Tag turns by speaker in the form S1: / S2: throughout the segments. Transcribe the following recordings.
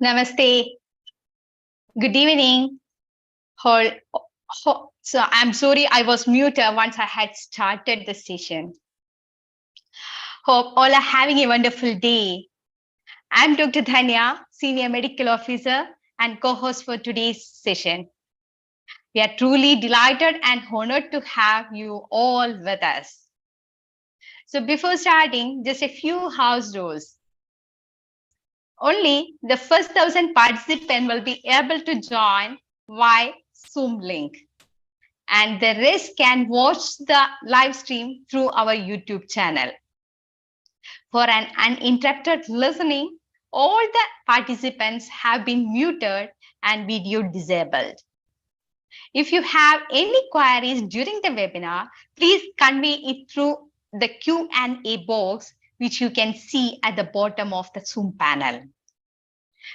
S1: Namaste. Good evening. So I'm sorry I was muted once I had started the session. Hope all are having a wonderful day. I'm Dr. Dhanya, Senior Medical Officer and co-host for today's session. We are truly delighted and honored to have you all with us. So before starting, just a few house rules. Only the first 1,000 participants will be able to join via Zoom link. And the rest can watch the live stream through our YouTube channel. For an uninterrupted listening, all the participants have been muted and video disabled. If you have any queries during the webinar, please convey it through the Q&A box, which you can see at the bottom of the Zoom panel.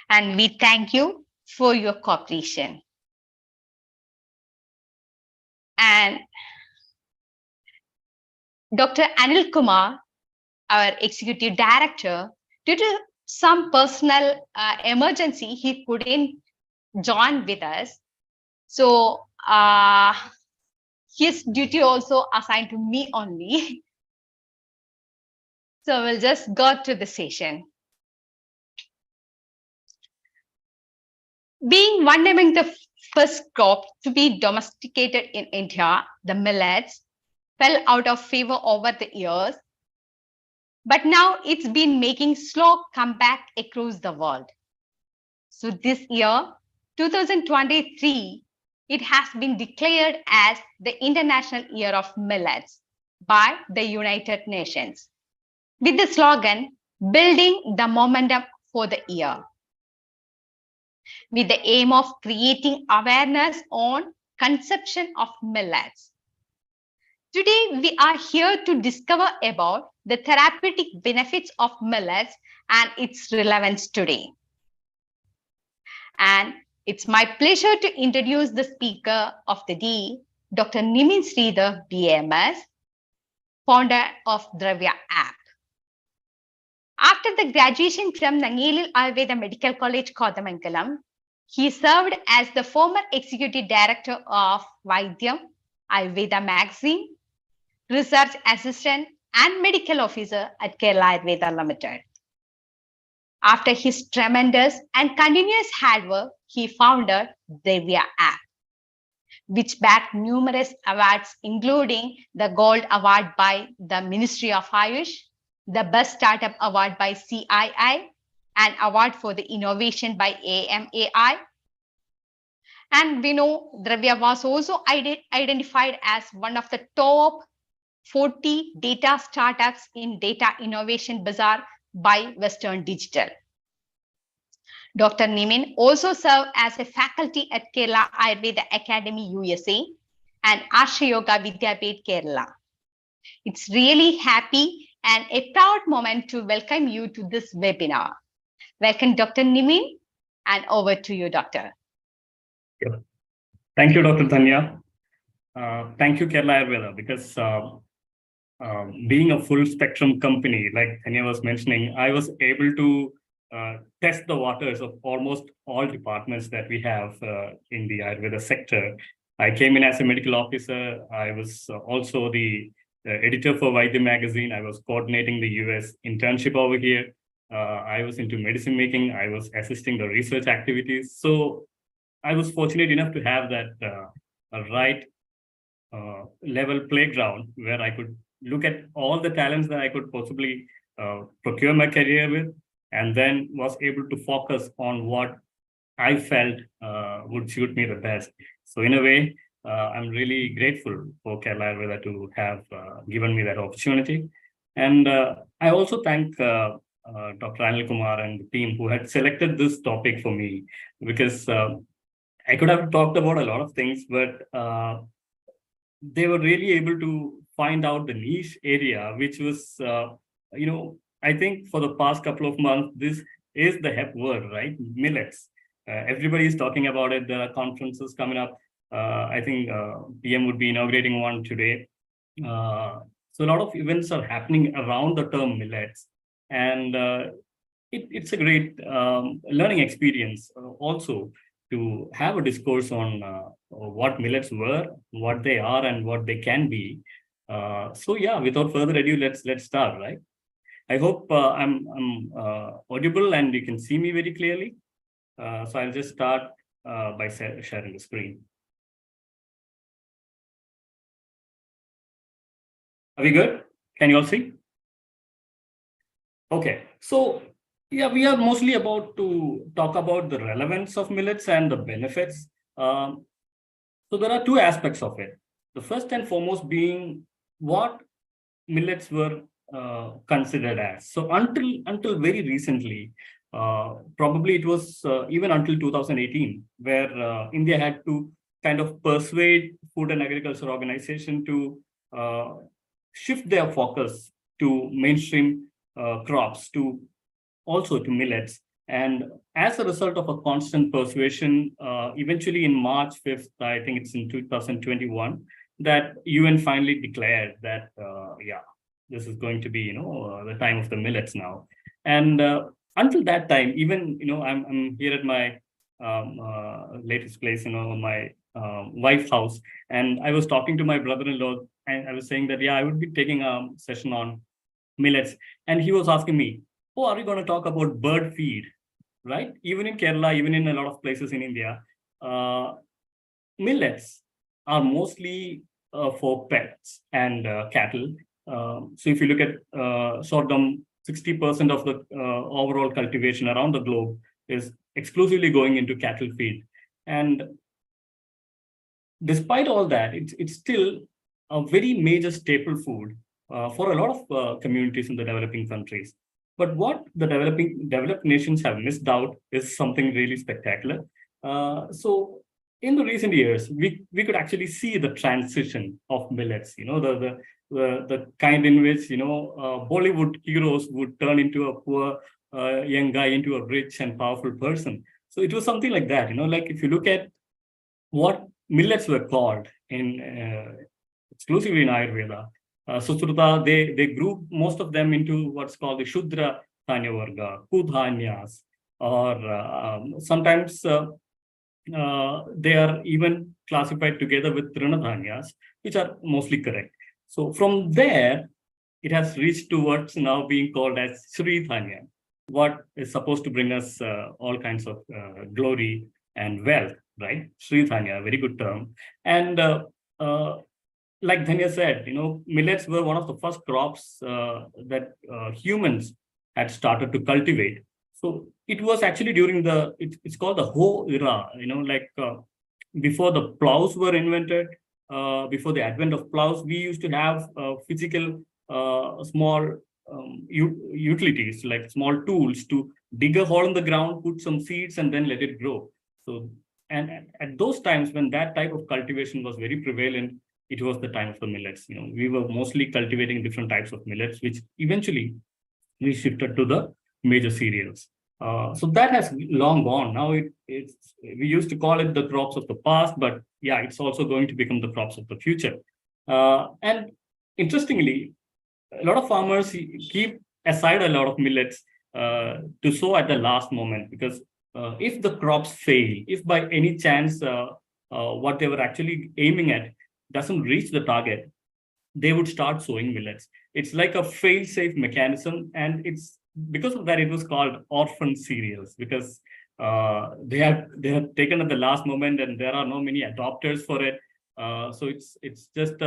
S1: And we thank you for your cooperation. And Dr. Anil Kumar, our Executive Director, due to some personal emergency, he couldn't join with us. So his duty also assigned to me only. So we'll just go to the session. Being one among the first crop to be domesticated in India, the millets fell out of favor over the years. But now it's been making slow comeback across the world. So this year, 2023, it has been declared as the International Year of Millets by the United Nations, with the slogan, Building the Momentum for the Year, with the aim of creating awareness on consumption of millets. Today, we are here to discover about the therapeutic benefits of millets and its relevance today. And it's my pleasure to introduce the speaker of the day, Dr. Nimin Sridhar, BMS, founder of Dravya app. After the graduation from Nangelil Ayurveda Medical College, Kodamangalam, he served as the former executive director of Vaidyam Ayurveda magazine, research assistant and medical officer at Kerala Ayurveda Limited. After his tremendous and continuous hard work, he founded Dravya app, which bagged numerous awards, including the Gold Award by the Ministry of Ayush, the Best Startup Award by CII, and Award for the Innovation by AMAI. And we know Dravya was also identified as one of the top 40 data startups in Data Innovation Bazaar by Western Digital. Dr. Nimin also served as a faculty at Kerala Ayurveda Academy USA and Arsha Yoga Vidyapith Kerala. It's really happy and a proud moment to welcome you to this webinar. Welcome, Dr. Nimin, and over to you, Doctor.
S2: Yeah. Thank you, Dr. Dhanya. Thank you, Kerala Ayurveda, because being a full spectrum company, like Dhanya was mentioning, I was able to test the waters of almost all departments that we have in the Ayurveda sector. I came in as a medical officer. I was also the editor for Vaidya magazine. I was coordinating the US internship over here. I was into medicine making. I was assisting the research activities. So I was fortunate enough to have that right level playground where I could look at all the talents that I could possibly procure my career with, and then was able to focus on what I felt would suit me the best. So in a way, I'm really grateful for Kerala Ayurveda to have given me that opportunity. And I also thank Dr. Anil Kumar and the team who had selected this topic for me, because I could have talked about a lot of things, but they were really able to find out the niche area, which was, I think for the past couple of months, this is the hep word, right? Millets. Everybody is talking about it. There are conferences coming up. I think PM would be inaugurating one today. So a lot of events are happening around the term millets. And it's a great learning experience also to have a discourse on what millets were, what they are, and what they can be. So yeah, without further ado, let's start, right? I hope I'm audible and you can see me very clearly. So I'll just start by sharing the screen. Are we good? Can you all see? Okay, so yeah, we are mostly about to talk about the relevance of millets and the benefits. Um, so there are two aspects of it. The first and foremost being what millets were considered as. So until very recently, probably it was even until 2018, where India had to kind of persuade Food and Agriculture Organization to uh, shift their focus to mainstream crops, to also to millets. And as a result of a constant persuasion, eventually in March 5th, I think it's in 2021, that UN finally declared that, yeah, this is going to be, the time of the millets now. And until that time, even, I'm here at my latest place, my wife's house. And I was talking to my brother-in-law, and I was saying that, yeah, I would be taking a session on millets. And he was asking me, oh, are we going to talk about bird feed? Right? Even in Kerala, even in a lot of places in India, uh, millets are mostly for pets and cattle. So if you look at sorghum, 60% of the overall cultivation around the globe is exclusively going into cattle feed. And despite all that, it's still a very major staple food for a lot of communities in the developing countries. But what the developed nations have missed out is something really spectacular. So in the recent years, we could actually see the transition of millets. The kind in which Bollywood heroes would turn into a poor young guy into a rich and powerful person. So it was something like that. Like if you look at what millets were called in exclusively in Ayurveda. Susruta, they group most of them into what's called the Shudra Dhanya Varga, Kudhanyas, or sometimes they are even classified together with Trinadhanyas, which are mostly correct. So from there, it has reached to what's now being called as Sri Dhanya, what is supposed to bring us all kinds of glory and wealth, right? Sri Dhanya, very good term. And uh, like Dhanya said, millets were one of the first crops that humans had started to cultivate. So it was actually during it's called the Ho era, like before the plows were invented, before the advent of plows, we used to have physical small utilities, like small tools to dig a hole in the ground, put some seeds, and then let it grow. So, and at those times when that type of cultivation was very prevalent, it was the time of the millets. We were mostly cultivating different types of millets, which eventually we shifted to the major cereals. So that has long gone. Now it's we used to call it the crops of the past, but yeah, it's also going to become the crops of the future. And interestingly, a lot of farmers keep aside a lot of millets to sow at the last moment, because if the crops fail, if by any chance what they were actually aiming at doesn't reach the target, they would start sowing millets. It's like a fail-safe mechanism, and it's because of that it was called orphan cereals, because they have taken at the last moment, and there are no many adopters for it. So it's just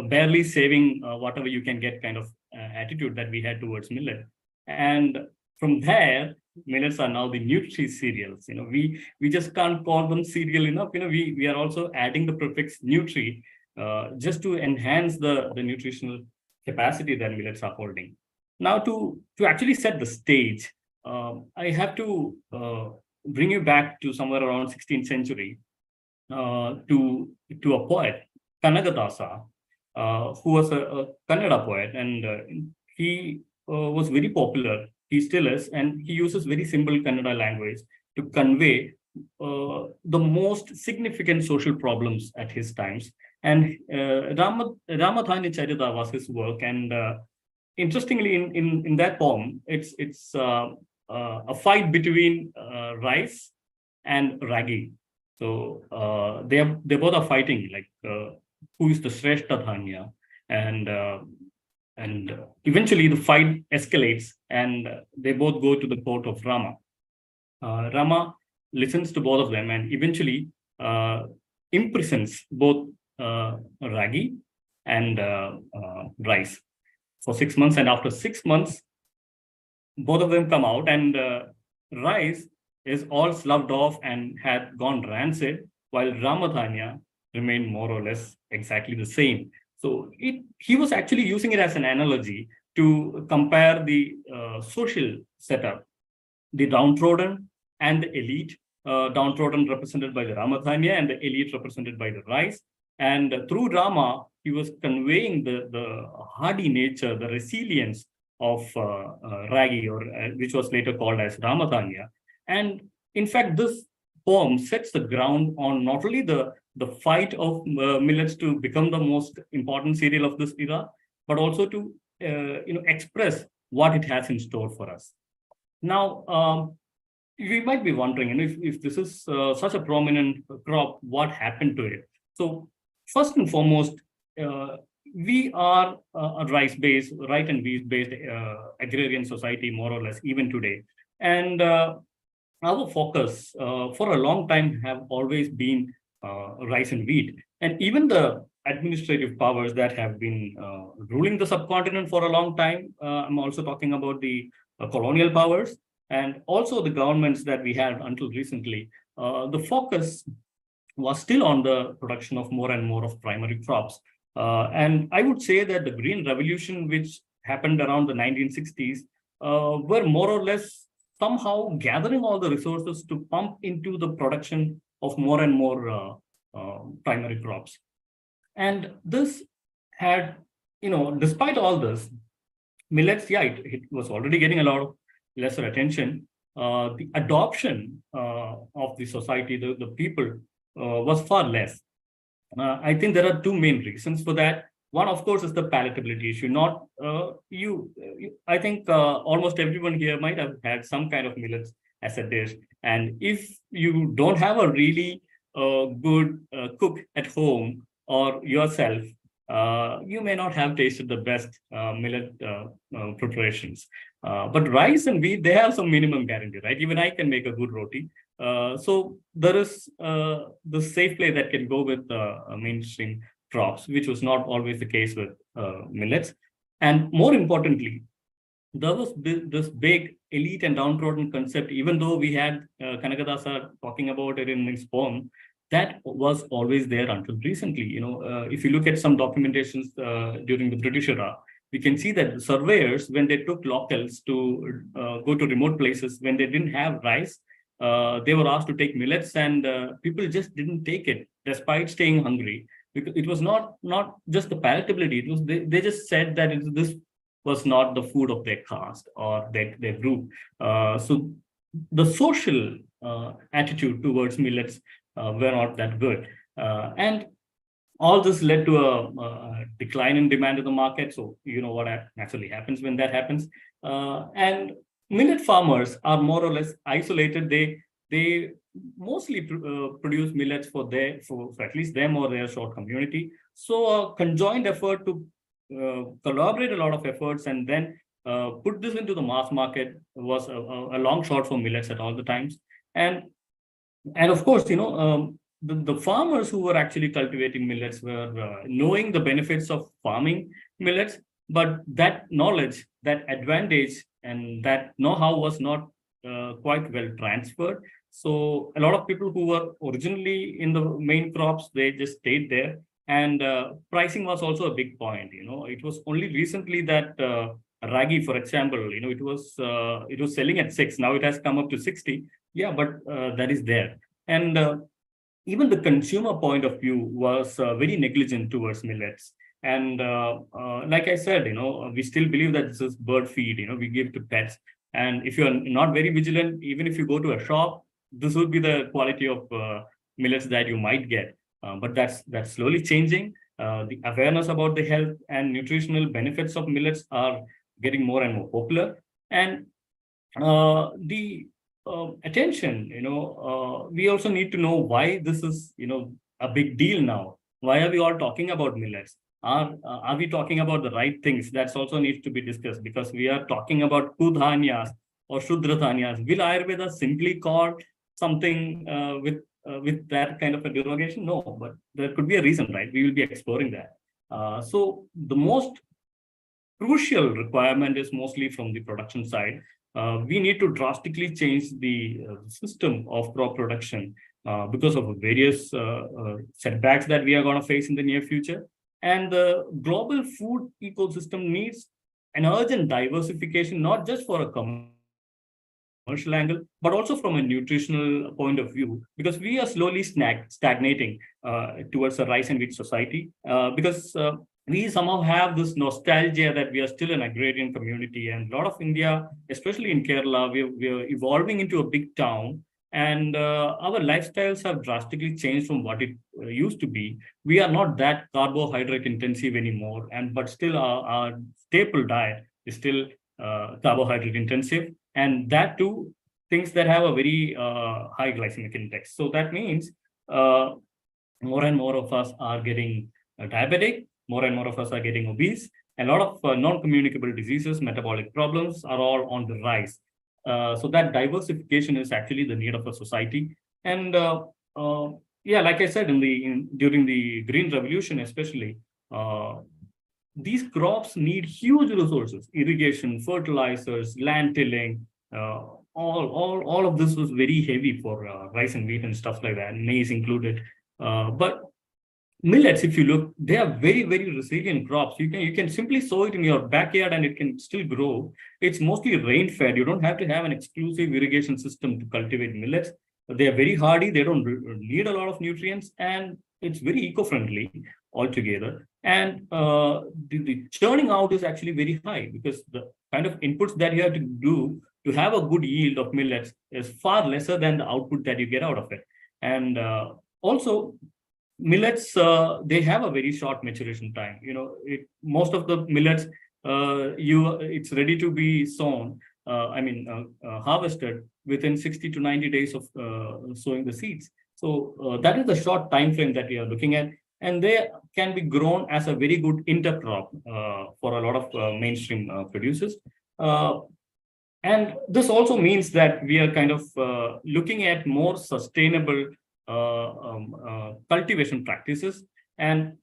S2: barely saving whatever you can get kind of attitude that we had towards millet. And from there, millets are now the nutri cereals. We just can't call them cereal enough. We are also adding the prefix nutri just to enhance the nutritional capacity that millets are holding. Now, to actually set the stage, I have to bring you back to somewhere around 16th century to a poet, Kanagadasa, who was a Kannada poet, and he was very popular. He still is, and he uses very simple Kannada language to convey the most significant social problems at his times. And Ramadhani Charita was his work, and interestingly, in that poem, it's a fight between rice and ragi. So they both are fighting, like who is the Shrestha Dhanya, and eventually the fight escalates, and they both go to the court of Rama. Rama listens to both of them and eventually imprisons both Ragi and Rice for 6 months. And after 6 months, both of them come out, and Rice is all sloughed off and had gone rancid, while Ramadhanya remained more or less exactly the same. So he was actually using it as an analogy to compare the social setup, the downtrodden and the elite, downtrodden represented by the Ramadhanya and the elite represented by the rice. And through Rama, he was conveying the hardy nature, the resilience of Ragi, or which was later called as Ramadhanya. And in fact, this poem sets the ground on not only the fight of millets to become the most important cereal of this era, but also to express what it has in store for us. Now, we might be wondering, if this is such a prominent crop, what happened to it? So, first and foremost, we are a rice-based, right and wheat-based agrarian society, more or less, even today. And our focus for a long time have always been rice and wheat. And even the administrative powers that have been ruling the subcontinent for a long time, I'm also talking about the colonial powers, and also the governments that we had until recently, the focus was still on the production of more and more of primary crops. And I would say that the Green Revolution, which happened around the 1960s, were more or less somehow gathering all the resources to pump into the production of more and more primary crops. And this had, despite all this, millets, yeah, it was already getting a lot of lesser attention. The adoption of the society, the people, was far less. I think there are two main reasons for that. One, of course, is the palatability issue. Not I think almost everyone here might have had some kind of millets as a dish, and if you don't have a really good cook at home or yourself, you may not have tasted the best millet preparations. But rice and wheat, they have some minimum guarantee, right? Even I can make a good roti. So there is the safe play that can go with mainstream crops, which was not always the case with millets. And more importantly, there was this big elite and downtrodden concept, even though we had Kanakadasa talking about it in his poem, that was always there until recently. If you look at some documentations during the British era, we can see that surveyors, when they took locals to go to remote places, when they didn't have rice, they were asked to take millets, and people just didn't take it despite staying hungry, because it was not just the palatability. It was they just said that this was not the food of their caste or their group. So the social attitude towards millets were not that good, and all this led to a decline in demand in the market. So you know what actually happens when that happens. And millet farmers are more or less isolated. They mostly produce millets for at least them or their short community. So a conjoined effort to collaborate a lot of efforts and then put this into the mass market was a long shot for millets at all the times. And of course, the farmers who were actually cultivating millets were knowing the benefits of farming millets, but that knowledge, that advantage, and that know-how was not quite well transferred. So a lot of people who were originally in the main crops, they just stayed there. And pricing was also a big point. It was only recently that ragi, for example, it was selling at 6. Now it has come up to 60. Yeah, but that is there. And even the consumer point of view was very negligent towards millets. And like I said, we still believe that this is bird feed, we give to pets. And if you're not very vigilant, even if you go to a shop, this would be the quality of millets that you might get. But that's slowly changing. The awareness about the health and nutritional benefits of millets are getting more and more popular. And the attention, we also need to know why this is, a big deal now. Why are we all talking about millets? Are we talking about the right things? That's also needs to be discussed, because we are talking about kudhanyas or shudradhanyas. Will Ayurveda simply call something with that kind of a derogation? No, but there could be a reason, right? We will be exploring that. So the most crucial requirement is mostly from the production side. We need to drastically change the system of crop production because of various setbacks that we are going to face in the near future. And the global food ecosystem needs an urgent diversification, not just for a commercial angle, but also from a nutritional point of view, because we are slowly stagnating towards a rice and wheat society. Because we somehow have this nostalgia that we are still an agrarian community, and a lot of India, especially in Kerala, we're evolving into a big town, and our lifestyles have drastically changed from what it used to be. We are not that carbohydrate intensive anymore, and but still our staple diet is still carbohydrate intensive, and that too things that have a very high glycemic index. So that means uh, more and more of us are getting diabetic, more and more of us are getting obese. A lot of non-communicable diseases, metabolic problems are all on the rise. So that diversification is actually the need of a society. And yeah, like I said, during the Green Revolution, especially, uh, these crops need huge resources: irrigation, fertilizers, land tilling. All of this was very heavy for rice and wheat and stuff like that, maize included. But millets, if you look, they are very, very resilient crops. You can simply sow it in your backyard and it can still grow. It's mostly rain fed. You don't have to have an exclusive irrigation system to cultivate millets. They are very hardy. They don't need a lot of nutrients, and it's very eco-friendly altogether. And the churning out is actually very high, because the kind of inputs that you have to do to have a good yield of millets is far lesser than the output that you get out of it. And also, millets, they have a very short maturation time. Most of the millets, it's ready to be sown, harvested within 60 to 90 days of sowing the seeds. So that is the short time frame that we are looking at, and they can be grown as a very good intercrop for a lot of mainstream producers. uh, and this also means that we are kind of looking at more sustainable cultivation practices. And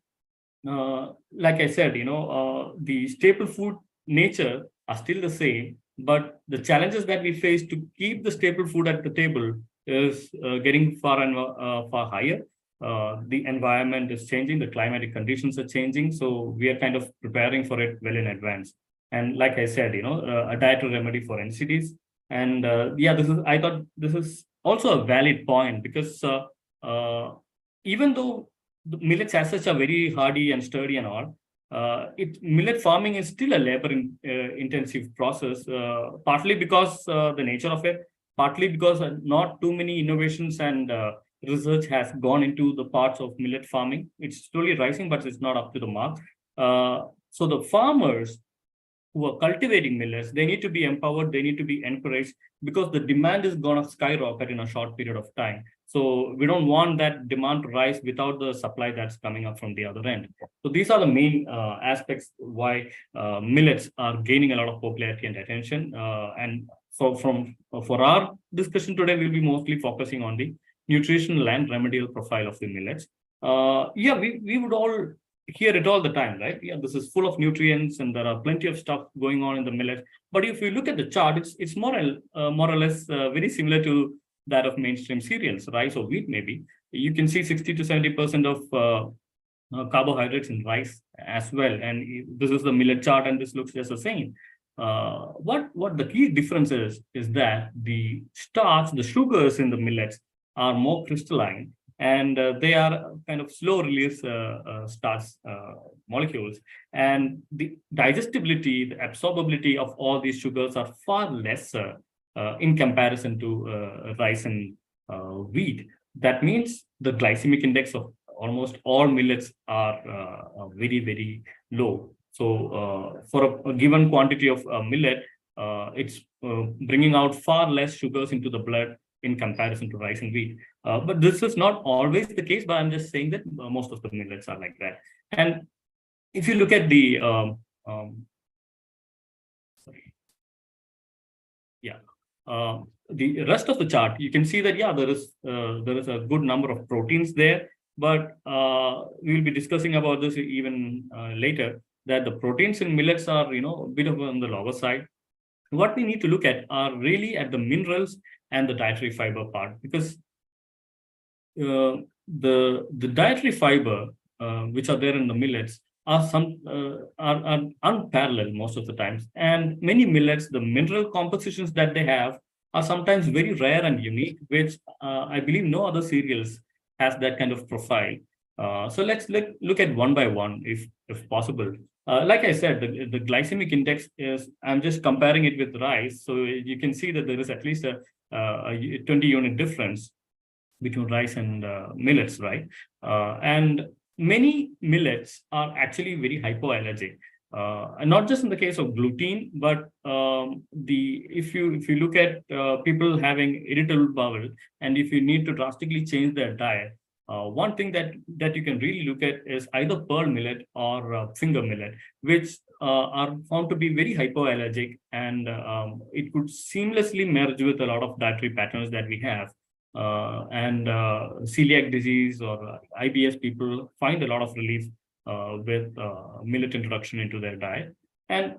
S2: like I said, the staple food nature are still the same, but the challenges that we face to keep the staple food at the table is getting far higher. The environment is changing, the climatic conditions are changing, so we are kind of preparing for it well in advance. And like I said, a dietary remedy for NCDs. And yeah, I thought this is also a valid point, because uh, even though the millets as such are very hardy and sturdy and all, millet farming is still a labor intensive process, partly because the nature of it, partly because not too many innovations and research has gone into the parts of millet farming. It's slowly rising, but it's not up to the mark. So the farmers who are cultivating millets, they need to be empowered, they need to be encouraged, because the demand is going to skyrocket in a short period of time. So we don't want that demand to rise without the supply that's coming up from the other end. So these are the main aspects why millets are gaining a lot of popularity and attention. And for our discussion today, we'll be mostly focusing on the nutritional and remedial profile of the millets. Yeah, we would all hear it all the time, right? Yeah, this is full of nutrients and there are plenty of stuff going on in the millet. But if you look at the chart, it's more or less very similar to that of mainstream cereals, rice or wheat, maybe. You can see 60 to 70% of carbohydrates in rice as well. And this is the millet chart, and this looks just the same. What the key difference is that the starch, the sugars in the millets are more crystalline, and they are kind of slow release starch molecules. And the digestibility, the absorbability of all these sugars are far lesser in comparison to rice and wheat. That means the glycemic index of almost all millets are very, very low. For a given quantity of millet, it's bringing out far less sugars into the blood in comparison to rice and wheat. But this is not always the case, but I'm just saying that most of the millets are like that. And if you look at the yeah. The rest of the chart, you can see that there is a good number of proteins there, but we will be discussing about this even later. That the proteins in millets are a bit of on the lower side. What we need to look at are really at the minerals and the dietary fiber part, because the dietary fiber which are there in the millets are unparalleled most of the times. And many millets, the mineral compositions that they have are sometimes very rare and unique, which I believe no other cereals has that kind of profile. So let's look at one by one, if possible. Like I said, the glycemic index is, I'm just comparing it with rice. So you can see that there is at least a 20 unit difference between rice and millets, right? And many millets are actually very hypoallergic. And not just in the case of gluten, but if you look at people having irritable bowel, and if you need to drastically change their diet, one thing that you can really look at is either pearl millet or finger millet, which are found to be very hypoallergic, and it could seamlessly merge with a lot of dietary patterns that we have. And celiac disease or IBS people find a lot of relief with millet introduction into their diet. And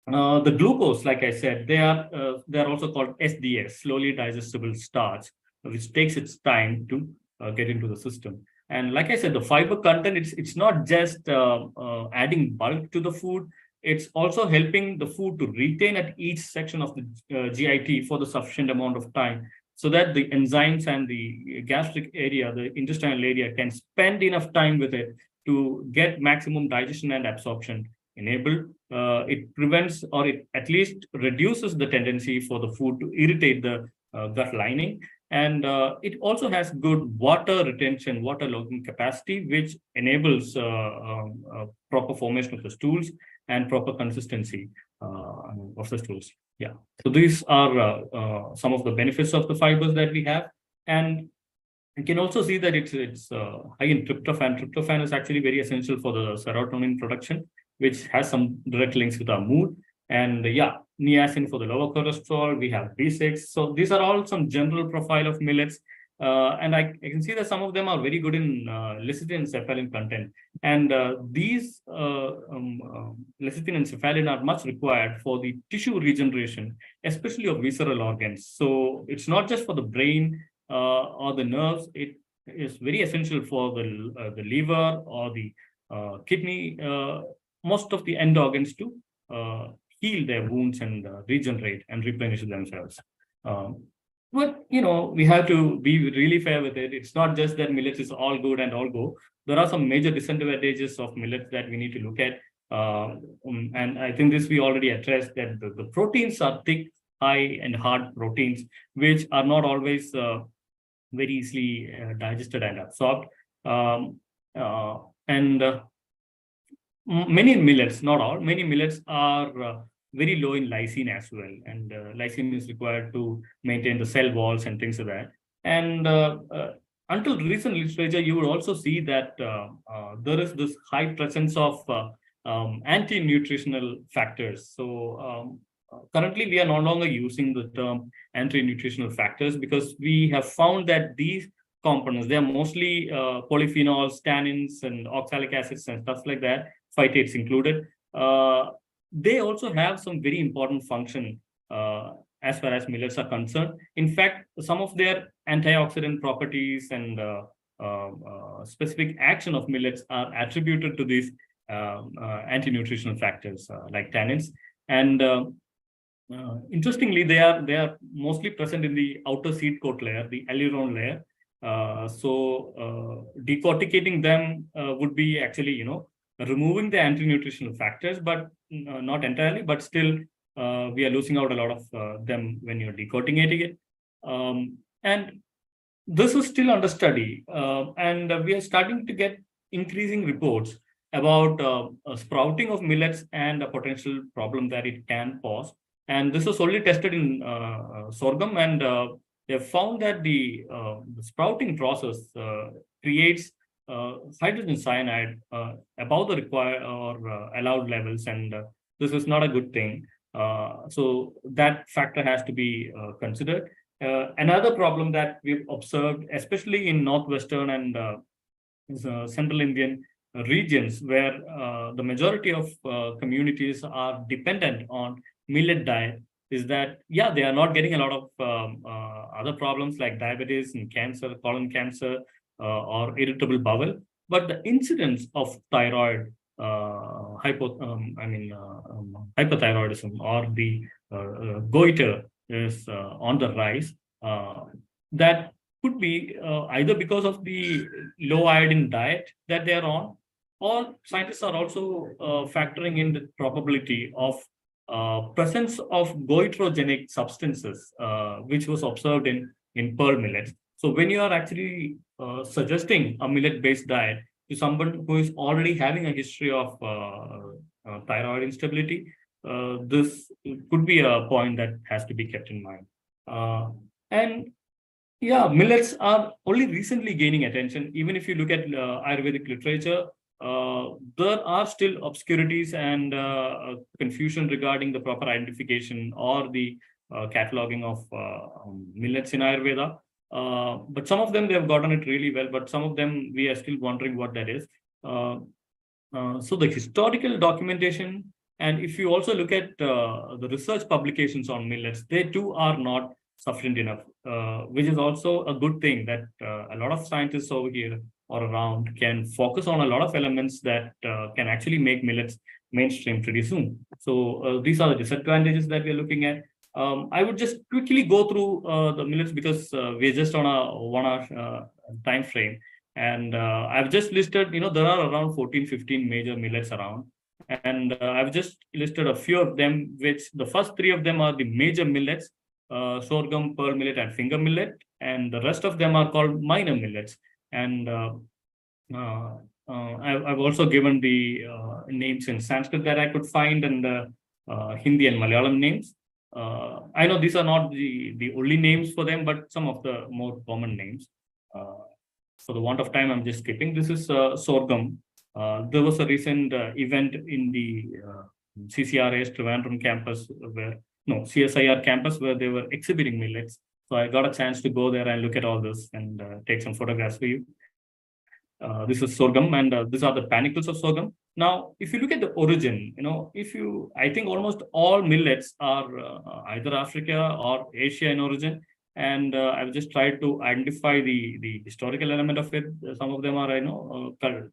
S2: the glucose, like I said, they are also called SDS, slowly digestible starch, which takes its time to get into the system. And like I said, the fiber content, it's not just adding bulk to the food, it's also helping the food to retain at each section of the GIT for the sufficient amount of time, so that the enzymes and the gastric area, the intestinal area, can spend enough time with it to get maximum digestion and absorption enabled. It prevents, or it at least reduces the tendency for the food to irritate the gut lining. And it also has good water retention, water logging capacity, which enables proper formation of the stools and proper consistency of the stools. Yeah. So these are some of the benefits of the fibers that we have. And you can also see that it's high in tryptophan. Tryptophan is actually very essential for the serotonin production, which has some direct links with our mood. And niacin for the lower cholesterol. We have B6. So these are all some general profile of millets. And I can see that some of them are very good in lecithin and cephalin content. And these lecithin and cephalin are much required for the tissue regeneration, especially of visceral organs. So it's not just for the brain or the nerves. It is very essential for the liver or the kidney, most of the end organs to heal their wounds and regenerate and replenish themselves. But we have to be really fair with it. It's not just that millets is all good and all go. There are some major disadvantages of millets that we need to look at. And I think this we already addressed, that the proteins are thick, high and hard proteins, which are not always very easily digested and absorbed. Many millets, not all, many millets are very low in lysine as well. And lysine is required to maintain the cell walls and things like that. And until recent literature, you would also see that there is this high presence of anti-nutritional factors. So currently, we are no longer using the term anti-nutritional factors, because we have found that these components, they are mostly polyphenols, tannins, and oxalic acids and stuff like that, phytates included. They also have some very important function as far as millets are concerned. In fact, some of their antioxidant properties and specific action of millets are attributed to these anti-nutritional factors like tannins. And interestingly, they are mostly present in the outer seed coat layer, the aileron layer. So decorticating them would be actually, removing the anti-nutritional factors, but not entirely, but still we are losing out a lot of them when you're decorticating it. And this is still under study, and we are starting to get increasing reports about sprouting of millets and a potential problem that it can cause. And this was only tested in sorghum, and they found that the sprouting process creates hydrogen cyanide above the required or allowed levels, and this is not a good thing. So that factor has to be considered. Another problem that we've observed, especially in northwestern and central Indian regions, where the majority of communities are dependent on millet diet, is that they are not getting a lot of other problems like diabetes and cancer, colon cancer, or irritable bowel, but the incidence of thyroid hypothyroidism or the goiter is on the rise. That could be either because of the low iodine diet that they are on, or scientists are also factoring in the probability of presence of goitrogenic substances, which was observed in pearl millets. So when you are actually suggesting a millet-based diet to someone who is already having a history of thyroid instability, this could be a point that has to be kept in mind. And millets are only recently gaining attention. Even if you look at Ayurvedic literature, there are still obscurities and confusion regarding the proper identification or the cataloging of millets in Ayurveda. But some of them, they have gotten it really well, but some of them, we are still wondering what that is. So the historical documentation, and if you also look at the research publications on millets, they too are not sufficient enough, which is also a good thing that a lot of scientists over here or around can focus on a lot of elements that can actually make millets mainstream pretty soon. So these are the disadvantages that we're looking at. I would just quickly go through the millets because we're just on a 1 hour time frame. And I've just listed, there are around 14, 15 major millets around. And I've just listed a few of them, which the first three of them are the major millets: sorghum, pearl millet, and finger millet. And the rest of them are called minor millets. And I've also given the names in Sanskrit that I could find, and Hindi and Malayalam names. I know these are not the only names for them, but some of the more common names. For the want of time, I'm just skipping. This is sorghum. There was a recent event in the CCRA's Trivandrum campus CSIR campus, where they were exhibiting millets. So I got a chance to go there and look at all this and take some photographs for you. This is sorghum, and these are the panicles of sorghum. Now, if you look at the origin, I think almost all millets are either Africa or Asia in origin. And I've just tried to identify the historical element of it. Some of them are,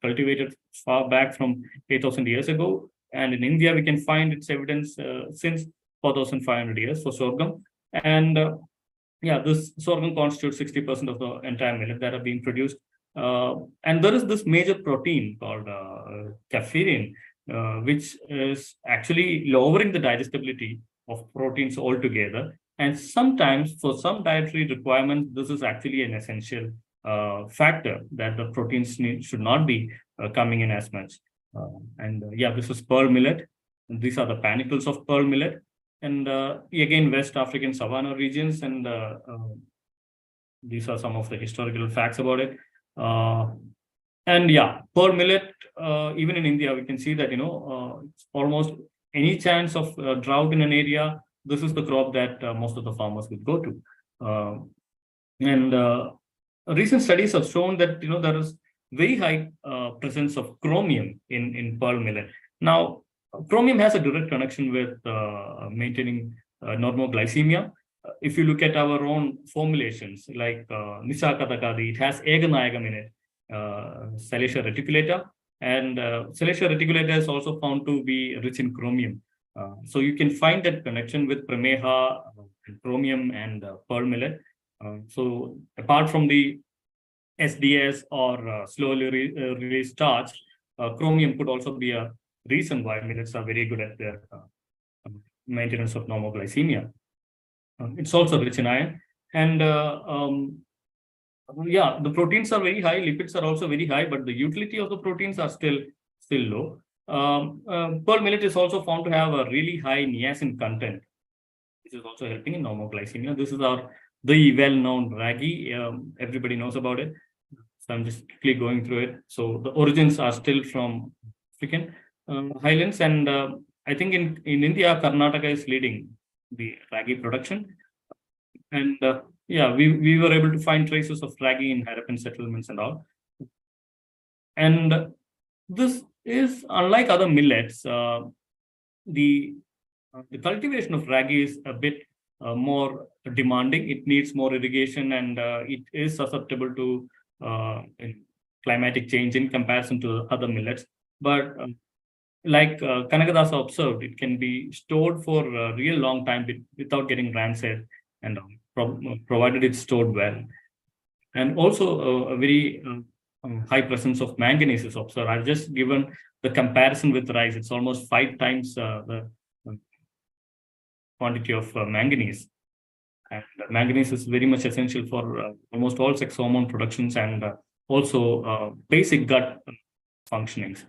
S2: cultivated far back from 8,000 years ago. And in India, we can find its evidence since 4,500 years for sorghum. And this sorghum constitutes 60% of the entire millet that are being produced. And there is this major protein called caffeine, which is actually lowering the digestibility of proteins altogether. And sometimes, for some dietary requirements, this is actually an essential factor that the proteins should not be coming in as much. This is pearl millet. And these are the panicles of pearl millet. And again, West African savanna regions. And these are some of the historical facts about it. Pearl millet, even in India, we can see that, almost any chance of drought in an area, this is the crop that most of the farmers will go to. Recent studies have shown that, there is very high presence of chromium in pearl millet. Now, chromium has a direct connection with maintaining normoglycemia. If you look at our own formulations, like Nisa Katakadi, it has Eganayagam in it, Salacia reticulata. And Salacia reticulata is also found to be rich in chromium. So you can find that connection with prameha, chromium, and pearl millet. So apart from the SDS or slowly release starch, chromium could also be a reason why millets are very good at their maintenance of normoglycemia. It's also rich in iron. And the proteins are very high, lipids are also very high, but the utility of the proteins are still still low. Pearl millet is also found to have a really high niacin content, which is also helping in normoglycemia. This is the well-known ragi. Everybody knows about it. So I'm just quickly going through it. So the origins are still from African highlands, and I think in India, Karnataka is leading the ragi production. And yeah, we were able to find traces of ragi in Harappan settlements and all. And this is unlike other millets. The cultivation of ragi is a bit more demanding. It needs more irrigation, and it is susceptible to climatic change in comparison to other millets. But like Kanakadasa observed, it can be stored for a real long time without getting rancid, and provided it's stored well. And also a very high presence of manganese is observed. I've just given the comparison with rice. It's almost 5 times the quantity of manganese. And manganese is very much essential for almost all sex hormone productions, and also basic gut functionings.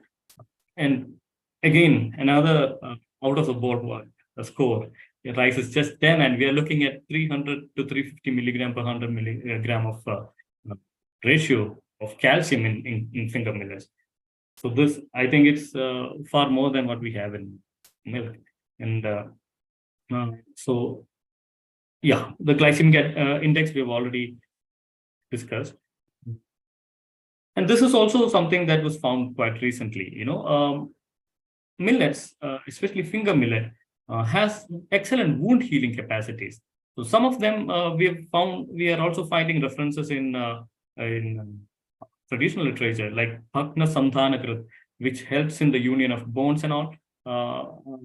S2: And again, another out of the board score. Rice is just 10, and we are looking at 300 to 350 milligram per 100 milligram of ratio of calcium in finger millets. So this, I think it's far more than what we have in milk. And so, yeah, the glycemic index we have already discussed. And this is also something that was found quite recently. Millets, especially finger millet, has excellent wound healing capacities. So some of them we are also finding references in traditional literature, like Bhakna Santhanakrit, which helps in the union of bones and all.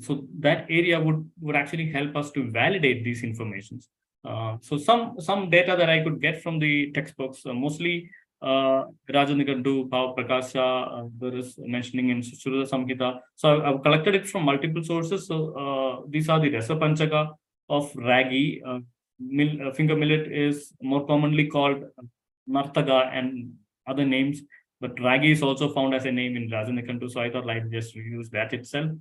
S2: So that area would actually help us to validate these informations. So some data that I could get from the textbooks, mostly Rajanigandu, Bhav Prakasha, there is mentioning in Sushruta Samhita. So I've collected it from multiple sources. So these are the Rasa Panchaka of ragi. Finger millet is more commonly called Nartaga and other names, but ragi is also found as a name in Rajanigandu. So I thought I'd just use that itself.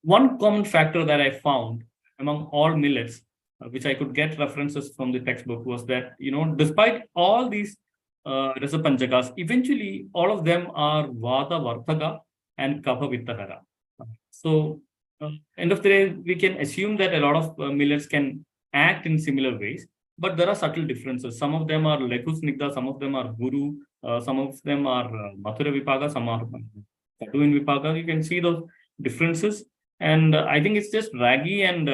S2: One common factor that I found among all millets, which I could get references from the textbook, was that, despite all these Rasa Panchakas, eventually all of them are Vata Vartaka and Kapha Vittahara. So, end of the day, we can assume that a lot of millets can act in similar ways, but there are subtle differences. Some of them are Lekhu Snigdha, some of them are Guru, some of them are Mathura Vipaga, some are Kadu in Vipaga. You can see those differences. And I think it's just ragi and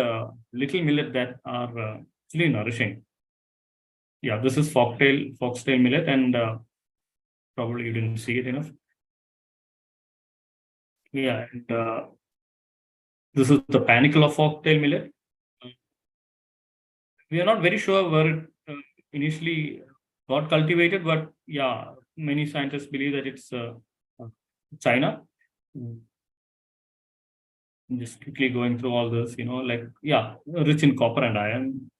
S2: little millet that are actually nourishing. Yeah, this is foxtail millet, and probably you didn't see it enough. Yeah, and this is the panicle of foxtail millet. We are not very sure where it initially got cultivated, but yeah, many scientists believe that it's China. Just quickly going through all this, rich in copper and iron.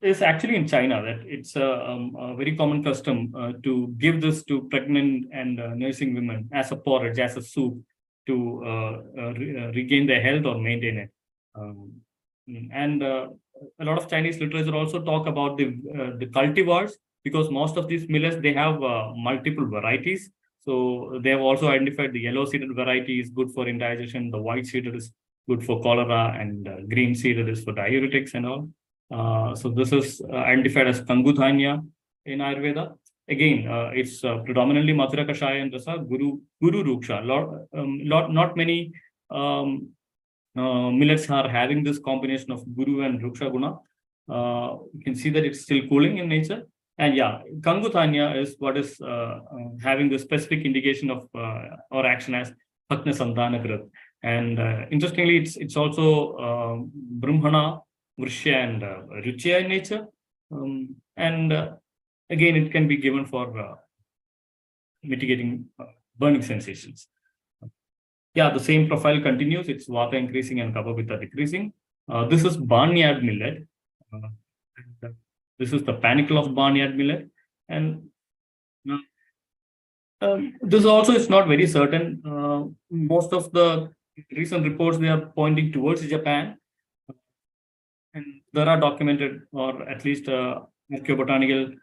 S2: It's actually in China that it's a very common custom to give this to pregnant and nursing women as a porridge, as a soup, to regain their health or maintain it. And a lot of Chinese literature also talk about the cultivars, because most of these millets, they have multiple varieties. So they have also identified the yellow seeded variety is good for indigestion, the white seeded is good for cholera, and green seeded is for diuretics and all. So this is identified as Kangudhanya in Ayurveda. Again, it's predominantly Mathura Kashaya and Rasa, Guru Ruksha. Not many millets are having this combination of Guru and Ruksha Guna. You can see that it's still cooling in nature. And yeah, Kangudhanya is what is having the specific indication of or action as Bhakna Santhanakrit. And interestingly, it's also Brahmana, Vrishya, and Ruchya in nature. And again, it can be given for mitigating burning sensations. Yeah, the same profile continues. It's Vata increasing and Kapha Pitta decreasing. This is barnyard millet. This is the panicle of barnyard millet. And This also is not very certain. Most of the recent reports they are pointing towards Japan, and there are documented or at least archaeobotanical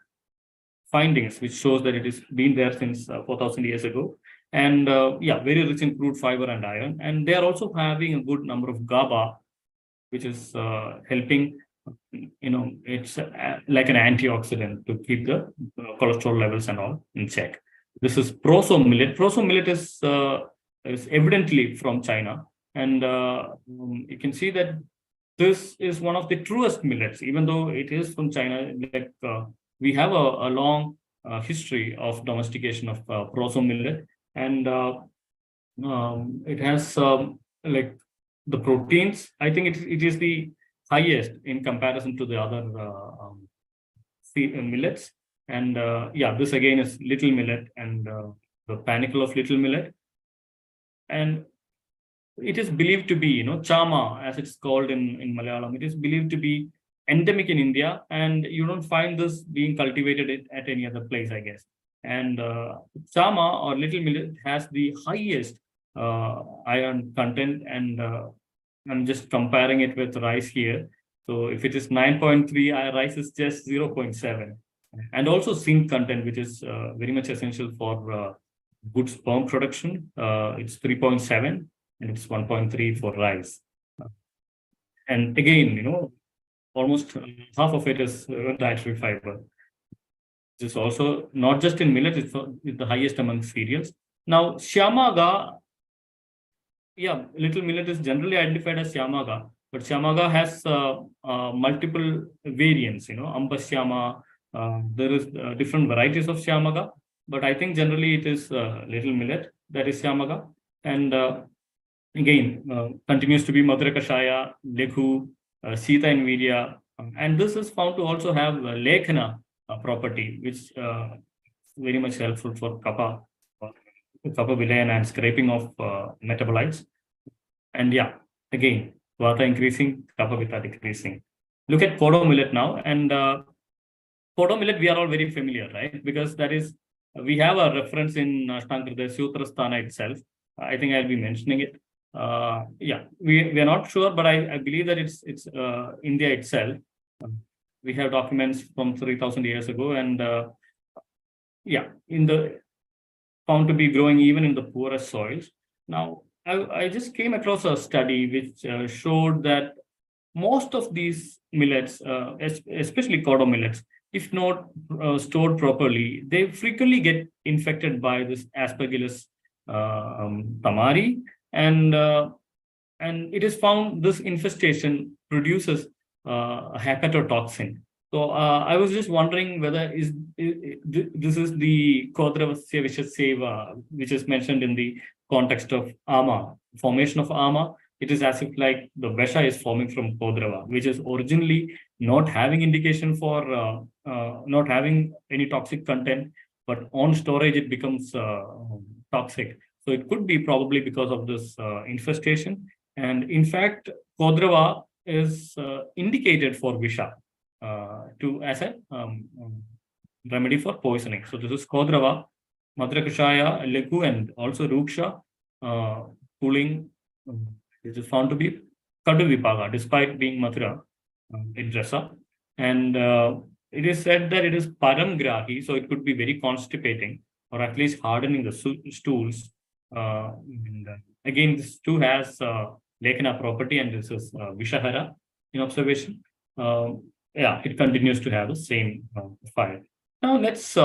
S2: findings which shows that it has been there since 4,000 years ago. And yeah, very rich in crude fiber and iron. And they are also having a good number of GABA, which is helping, it's like an antioxidant to keep the cholesterol levels and all in check. This is proso millet. Proso millet is evidently from China. And you can see that this is one of the truest millets, even though it is from China. Like we have a long history of domestication of proso millet, and it has like the proteins. I think it is the highest in comparison to the other millets. And yeah, this again is little millet and the panicle of little millet. And it is believed to be, chama, as it's called in Malayalam. It is believed to be endemic in India, and you don't find this being cultivated at any other place, I guess. And chama or little millet has the highest iron content, and I'm just comparing it with rice here. So if it is 9.3, rice is just 0.7. And also zinc content, which is very much essential for good sperm production. It's 3.7 and it's 1.3 for rice. And again, almost half of it is dietary fiber. This is also not just in millet, it's the highest among cereals. Now, Shyamaga, yeah, little millet is generally identified as Shyamaga, but Shyamaga has multiple variants, Ambashyama. There is different varieties of Shyamaga, but I think generally it is little millet that is Shyamaga. And again, continues to be Madhura Kashaya, Lekhu, Sita Nvidia. And this is found to also have Lekhana property, which is very much helpful for kappa villain and scraping of metabolites. And yeah, again, vata increasing, kapha vita decreasing. Look at podo millet now. And podo millet, we are all very familiar, right? Because that is, we have a reference in Ashtankara Sutrasthana itself. I think I'll be mentioning it. Yeah, we are not sure, but I believe that it's India itself. We have documents from 3,000 years ago, and yeah, found to be growing even in the poorest soils. Now, I just came across a study which showed that most of these millets, especially kodo millets, if not stored properly, they frequently get infected by this Aspergillus tamari, and it is found this infestation produces a hepatotoxin. So I was just wondering whether this is the Kodravasya Vishaseva, which is mentioned in the context of ama, formation of ama. It is as if like the Vesha is forming from Kodrava, which is originally not having indication for not having any toxic content, but on storage it becomes toxic. So it could be probably because of this infestation. And in fact, Kodrava is indicated for Visha as a remedy for poisoning. So this is Kodrava, Madrakashaya, Leku, and also Ruksha, pulling, which is found to be Kadu despite being Mathura in Rasa. And it is said that it is Paramgrahi, so it could be very constipating or at least hardening the stools. And again, this too has Lekana property, and this is Vishahara in observation. Yeah, it continues to have the same fire. Now let's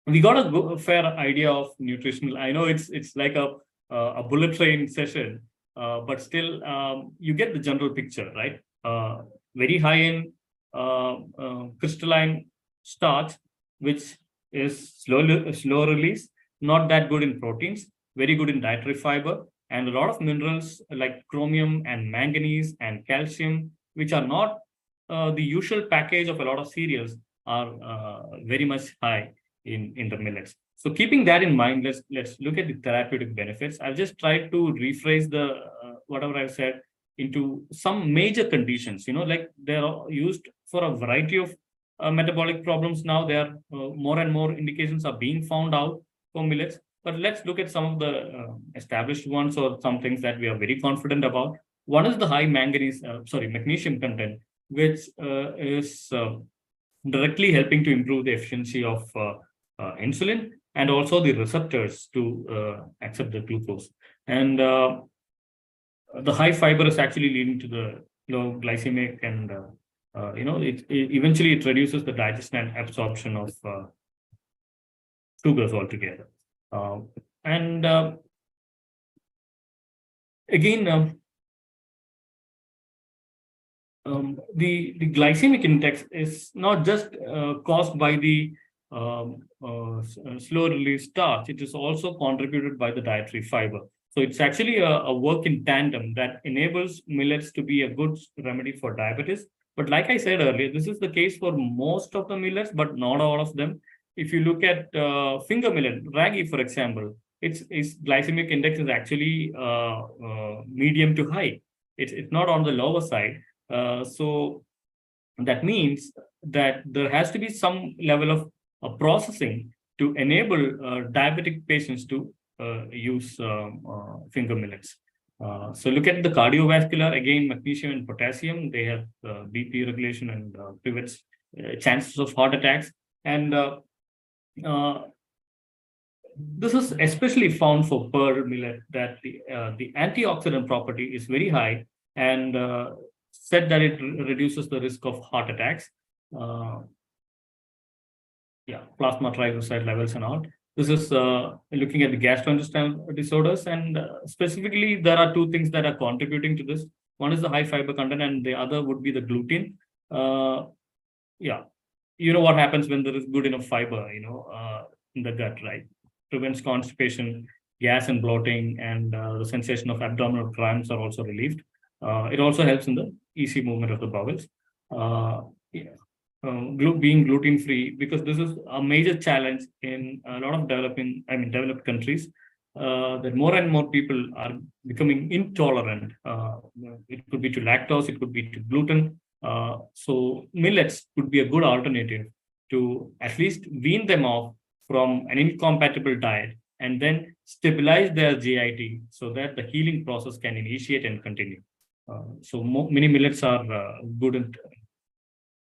S2: we got a fair idea of nutritional. I know it's like a bullet train session, but still you get the general picture, right? Very high in crystalline starch, which is slow release, not that good in proteins, very good in dietary fiber, and a lot of minerals like chromium and manganese and calcium, which are not the usual package of a lot of cereals, are very much high in the millets. So keeping that in mind, let's look at the therapeutic benefits. I've just tried to rephrase the whatever I've said into some major conditions. Like they're used for a variety of metabolic problems now. There are more and more indications are being found out for millets. But let's look at some of the established ones or some things that we are very confident about. One is the high magnesium content, which is directly helping to improve the efficiency of insulin and also the receptors to accept the glucose. And the high fiber is actually leading to the low glycemic and eventually it reduces the digestion and absorption of sugars altogether. And again, the glycemic index is not just caused by the slow release starch, it is also contributed by the dietary fiber. So it's actually a work in tandem that enables millets to be a good remedy for diabetes. But like I said earlier, this is the case for most of the millets, but not all of them. If you look at finger millet, ragi, for example, its glycemic index is actually medium to high. It's not on the lower side. So that means that there has to be some level of processing to enable diabetic patients to use finger millets. So look at the cardiovascular, again, magnesium and potassium, they have BP regulation and prevents chances of heart attacks. And this is especially found for pearl millet, that the antioxidant property is very high and said that it reduces the risk of heart attacks. Plasma triglyceride levels and all. This is looking at the gastrointestinal disorders, and specifically there are two things that are contributing to this. One is the high fiber content, and the other would be the gluten. You know what happens when there is good enough fiber, in the gut, right? Prevents constipation, gas and bloating, and the sensation of abdominal cramps are also relieved. It also helps in the easy movement of the bowels. Being gluten-free, because this is a major challenge in a lot of developed countries, that more and more people are becoming intolerant. It could be to lactose, it could be to gluten. So millets could be a good alternative to at least wean them off from an incompatible diet and then stabilize their GIT so that the healing process can initiate and continue. So many millets are good at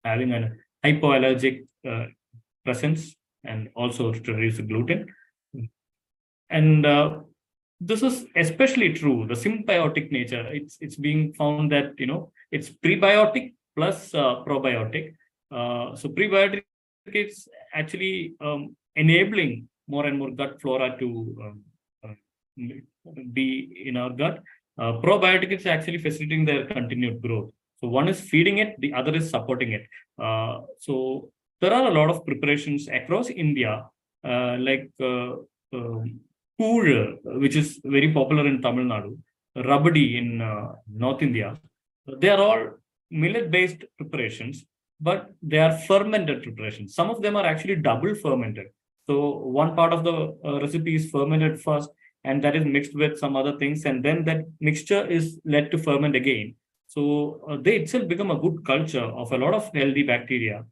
S2: having a hypoallergic presence and also to reduce the gluten. And this is especially true, the symbiotic nature. It's being found that, it's prebiotic plus probiotic. So prebiotic is actually enabling more and more gut flora to be in our gut. Probiotic is actually facilitating their continued growth. So one is feeding it, the other is supporting it. So there are a lot of preparations across India, like Koor, which is very popular in Tamil Nadu, Rabdi in North India. They are all millet-based preparations, but they are fermented preparations. Some of them are actually double fermented. So one part of the recipe is fermented first, and that is mixed with some other things, and then that mixture is led to ferment again. So they itself become a good culture of a lot of healthy bacteria,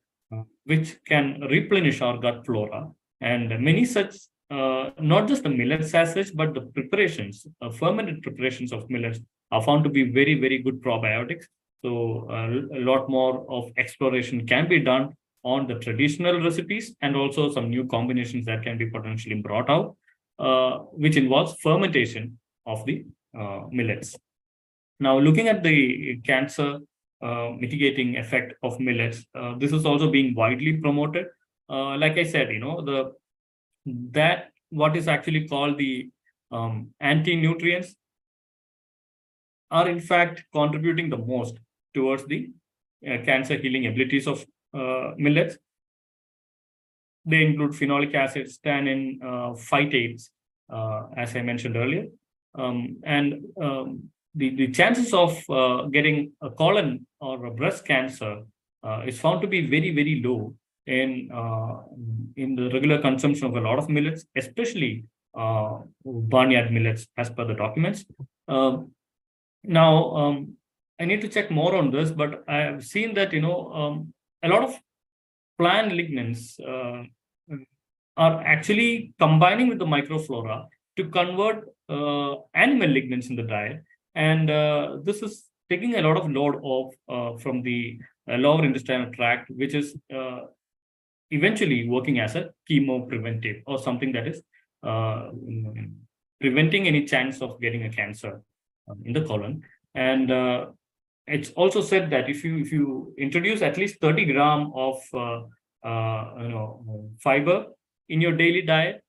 S2: which can replenish our gut flora. And many such, not just the millets as such, but the preparations, fermented preparations of millets are found to be very, very good probiotics. So a lot more of exploration can be done on the traditional recipes and also some new combinations that can be potentially brought out, which involves fermentation of the millets. Now, looking at the cancer mitigating effect of millets, this is also being widely promoted. Like I said, that what is actually called the anti-nutrients are in fact contributing the most towards the cancer healing abilities of millets. They include phenolic acid, tannin, phytates, as I mentioned earlier. The chances of getting a colon or a breast cancer is found to be very, very low in the regular consumption of a lot of millets, especially barnyard millets, as per the documents. Now, I need to check more on this, but I have seen that a lot of plant lignans are actually combining with the microflora to convert animal lignans in the diet. And this is taking a lot of load off from the lower intestinal tract, which is eventually working as a chemo preventive or something that is preventing any chance of getting a cancer in the colon. And it's also said that if you introduce at least 30 gram of fiber in your daily diet,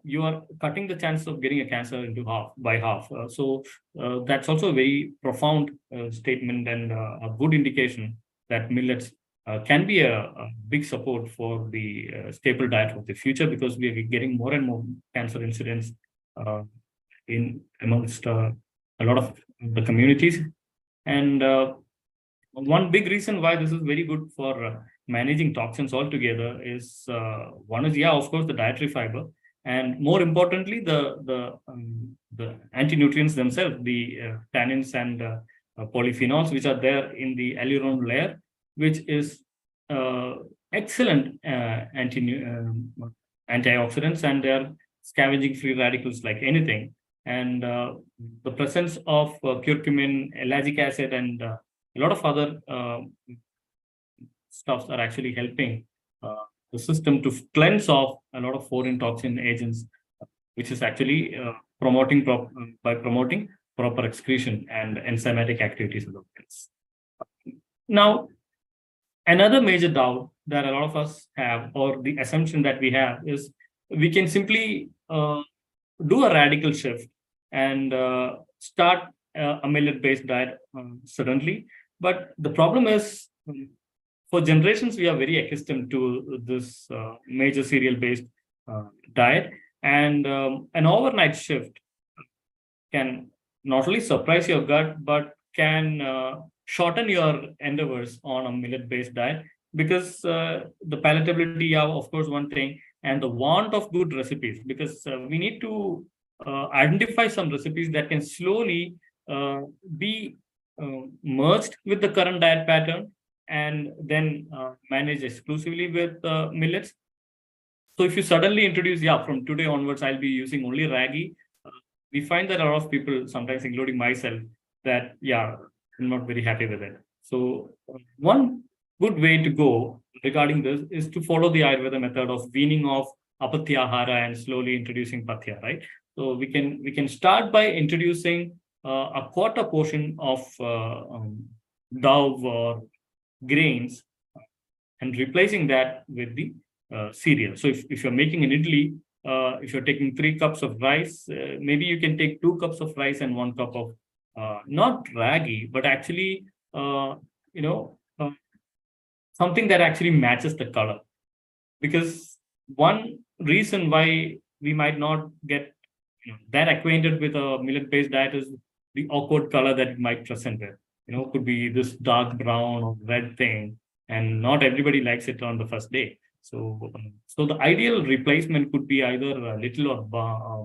S2: you are cutting the chance of getting a cancer into half by half. So that's also a very profound statement and a good indication that millets can be a big support for the staple diet of the future, because we are getting more and more cancer incidents uh, in amongst a lot of the communities. And one big reason why this is very good for managing toxins altogether is one is, yeah, of course, the dietary fiber, and more importantly, the anti-nutrients themselves, the tannins and polyphenols, which are there in the aleurone layer, which is uh, excellent antioxidants, and they are scavenging free radicals like anything. And the presence of curcumin, ellagic acid, and a lot of other stuffs are actually helping the system to cleanse off a lot of foreign toxin agents, which is actually by promoting proper excretion and enzymatic activities of the cells. Now, another major doubt that a lot of us have, or the assumption that we have, is we can simply do a radical shift and start a millet-based diet suddenly. But the problem is, for generations, we are very accustomed to this major cereal-based diet, and an overnight shift can not only surprise your gut, but can shorten your endeavors on a millet-based diet, because the palatability, yeah, of course, one thing, and the want of good recipes, because we need to identify some recipes that can slowly be merged with the current diet pattern, and then manage exclusively with millets. So if you suddenly introduce, yeah, from today onwards, I'll be using only ragi, we find that a lot of people, sometimes including myself, that, yeah, I'm not very happy with it. So one good way to go regarding this is to follow the Ayurveda method of weaning off apatyahara and slowly introducing pathya, right? So we can start by introducing a quarter portion of dove or grains, and replacing that with the cereal. So if you're making an idli, if you're taking 3 cups of rice, maybe you can take 2 cups of rice and 1 cup of not ragi, but actually, you know, something that actually matches the color. Because one reason why we might not get that acquainted with a millet-based diet is the awkward color that it might present with. Could be this dark brown or red thing, and not everybody likes it on the first day. So the ideal replacement could be either a little or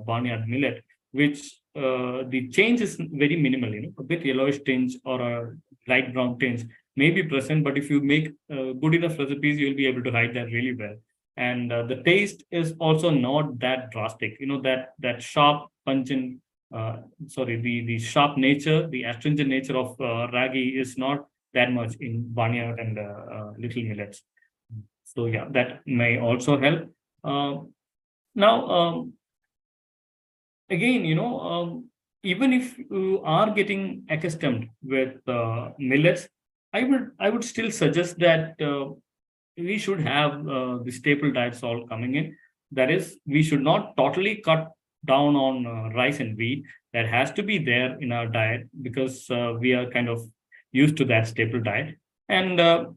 S2: barnyard millet, which the change is very minimal. A bit yellowish tinge or a light brown tinge may be present, but if you make good enough recipes, you'll be able to hide that really well. And the taste is also not that drastic. That sharp, pungent, the sharp nature, the astringent nature of ragi is not that much in barnyard and little millets. So yeah, that may also help. Now, again, even if you are getting accustomed with millets, I would still suggest that we should have the staple diets all coming in. That is, we should not totally cut down on rice and wheat. That has to be there in our diet, because we are kind of used to that staple diet. And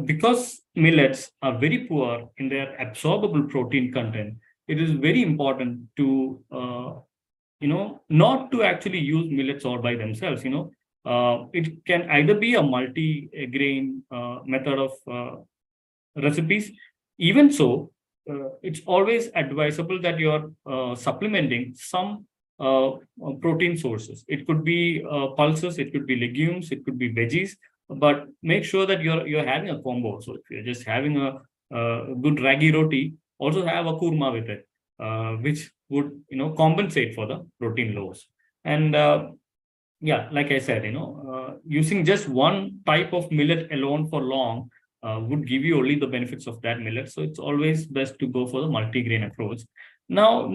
S2: because millets are very poor in their absorbable protein content, it is very important to not to actually use millets all by themselves. It can either be a multi-grain method of recipes. Even so, it's always advisable that you're supplementing some protein sources. It could be pulses, it could be legumes, it could be veggies, but make sure that you're having a combo. So if you're just having a good ragi roti, also have a kurma with it, which would compensate for the protein loss. And yeah, like I said, using just one type of millet alone for long would give you only the benefits of that millet. So it's always best to go for the multi-grain approach. Now,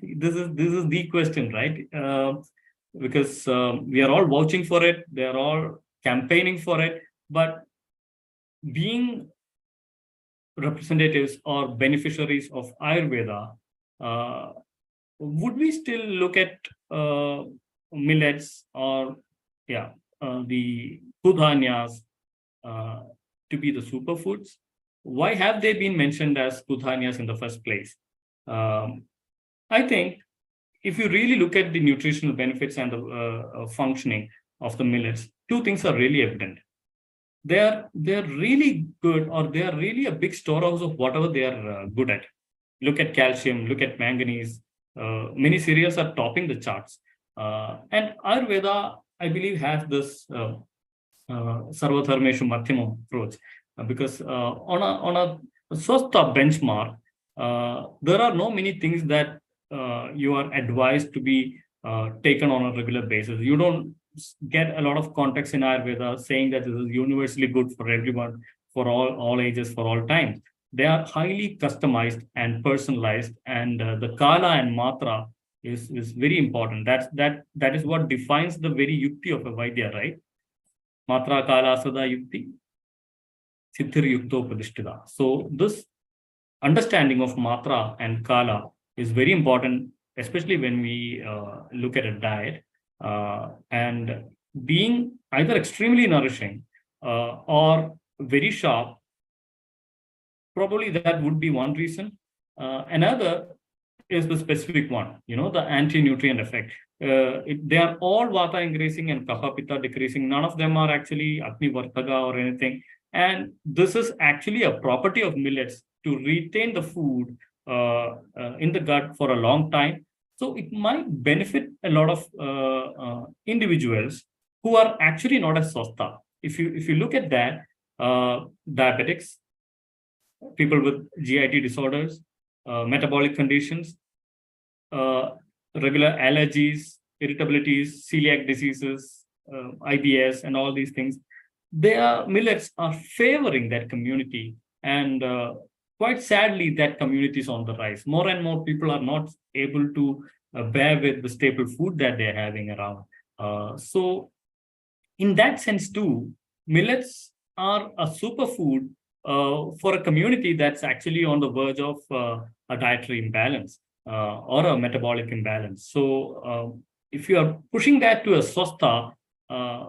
S2: this is the question, right? Because we are all vouching for it, they are all campaigning for it, but being representatives or beneficiaries of Ayurveda, uh, would we still look at uh, millets or yeah the kudhanyas uh, to be the superfoods? Why have they been mentioned as kudhanyas in the first place? I think if you really look at the nutritional benefits and the functioning of the millets, two things are really evident. They're really good, or they are really a big storehouse of whatever they are good at. Look at calcium, look at manganese. Many cereals are topping the charts. And Ayurveda, I believe, has this Sarvatharmeshu Madhyamam approach, because on a Swastha benchmark, there are no many things that you are advised to be taken on a regular basis. You don't get a lot of context in Ayurveda saying that this is universally good for everyone, for all ages, for all times. They are highly customized and personalized, and the kala and matra is very important. That is what defines the very yukti of a Vaidya, right? Matra kala sada yukti, siddhir yukto pradishtita. So this understanding of matra and kala is very important, especially when we look at a diet. And being either extremely nourishing or very sharp, probably that would be one reason. Another is the specific one, the anti-nutrient effect. They are all vata increasing and kapha pitta decreasing. None of them are actually agni vartaga or anything. And this is actually a property of millets to retain the food in the gut for a long time. So it might benefit a lot of individuals who are actually not as swastha. If you look at that, diabetics, people with GIT disorders, metabolic conditions, uh, regular allergies, irritabilities, celiac diseases, IBS, and all these things. Millets are favoring that community, and quite sadly, that community is on the rise. More and more people are not able to bear with the staple food that they're having around. So, in that sense, too, millets are a superfood for a community that's actually on the verge of a dietary imbalance or a metabolic imbalance. So, if you are pushing that to a swastha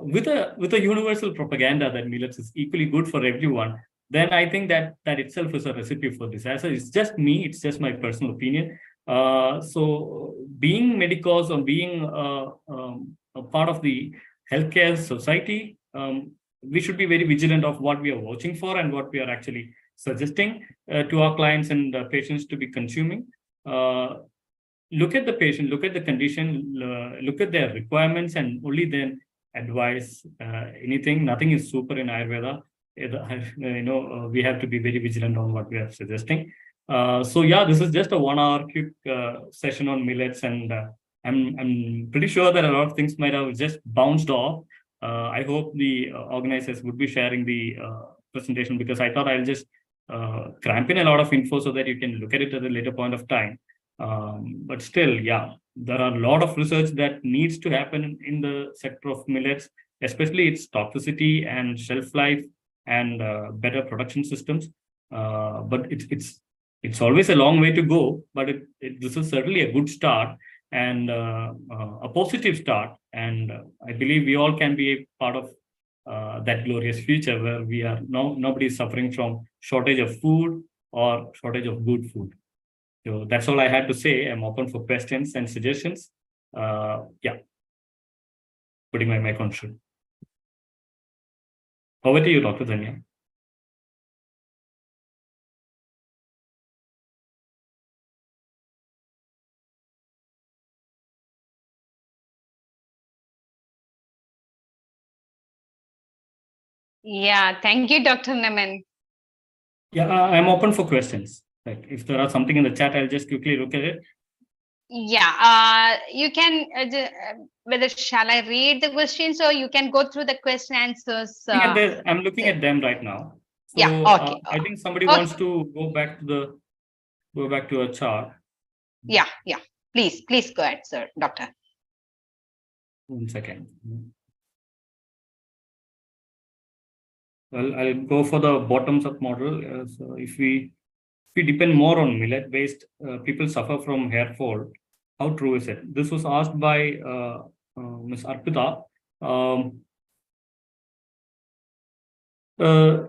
S2: with a universal propaganda that millets is equally good for everyone, then I think that itself is a recipe for disaster. It's just me. It's just my personal opinion. So, being medicos or being a part of the healthcare society, we should be very vigilant of what we are watching for and what we are actually suggesting to our clients and patients to be consuming. Uh, Look at the patient, look at the condition, look at their requirements, and only then advise anything. Nothing is super in Ayurveda. We have to be very vigilant on what we are suggesting. So yeah, this is just a 1 hour quick session on millets, and I'm pretty sure that a lot of things might have just bounced off. I hope the organizers would be sharing the presentation, because I thought I'll just cramp in a lot of info so that you can look at it at a later point of time. But still, yeah, there are a lot of research that needs to happen in the sector of millets, especially its toxicity and shelf life and better production systems. But it's always a long way to go. But this is certainly a good start, and a positive start. And I believe we all can be a part of that glorious future where we are nobody is suffering from shortage of food or shortage of good food. So that's all I had to say. I'm open for questions and suggestions. Yeah, putting my mic on shoot. Over to you, Dr. Dhanya.
S1: Yeah, thank you, Dr. Naman.
S2: Yeah, I'm open for questions. Right. If there are something in the chat, I'll just quickly look at it.
S1: Yeah, you can, whether shall I read the questions or you can go through the question answers?
S2: I'm looking at them right now. So
S1: Yeah, okay.
S2: I think somebody
S1: Okay.
S2: wants to go back to a chart.
S1: Yeah. Please go ahead, sir, doctor.
S2: 1 second. Well, I'll go for the bottoms up model. So if we depend more on millet based, people suffer from hair fall. How true is it? This was asked by Ms. Arpita. Um, uh,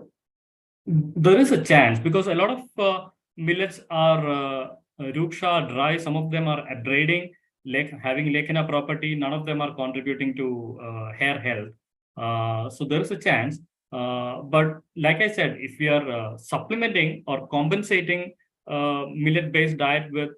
S2: there is a chance because a lot of millets are ruksha, dry. Some of them are abrading, having lectina property. None of them are contributing to hair health. So there is a chance. But like I said, if we are supplementing or compensating millet-based diet with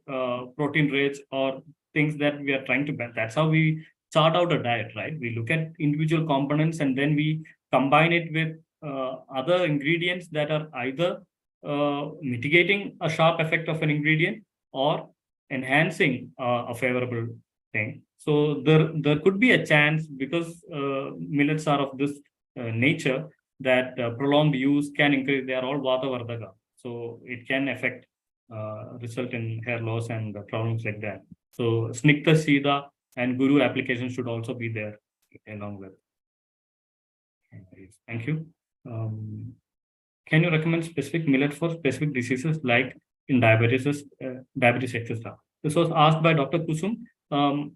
S2: protein rich or things that we are trying to ban, that's how we chart out a diet, right? We look at individual components and then we combine it with other ingredients that are either mitigating a sharp effect of an ingredient or enhancing a favorable thing. So there could be a chance because millets are of this nature that prolonged use can increase. They are all vata vardaka, so it can affect result in hair loss and problems like that. So Snikta Sida and Guru application should also be there along with. Thank you. Can you recommend specific millet for specific diseases like in diabetes, etc.? This was asked by Dr. Kusum.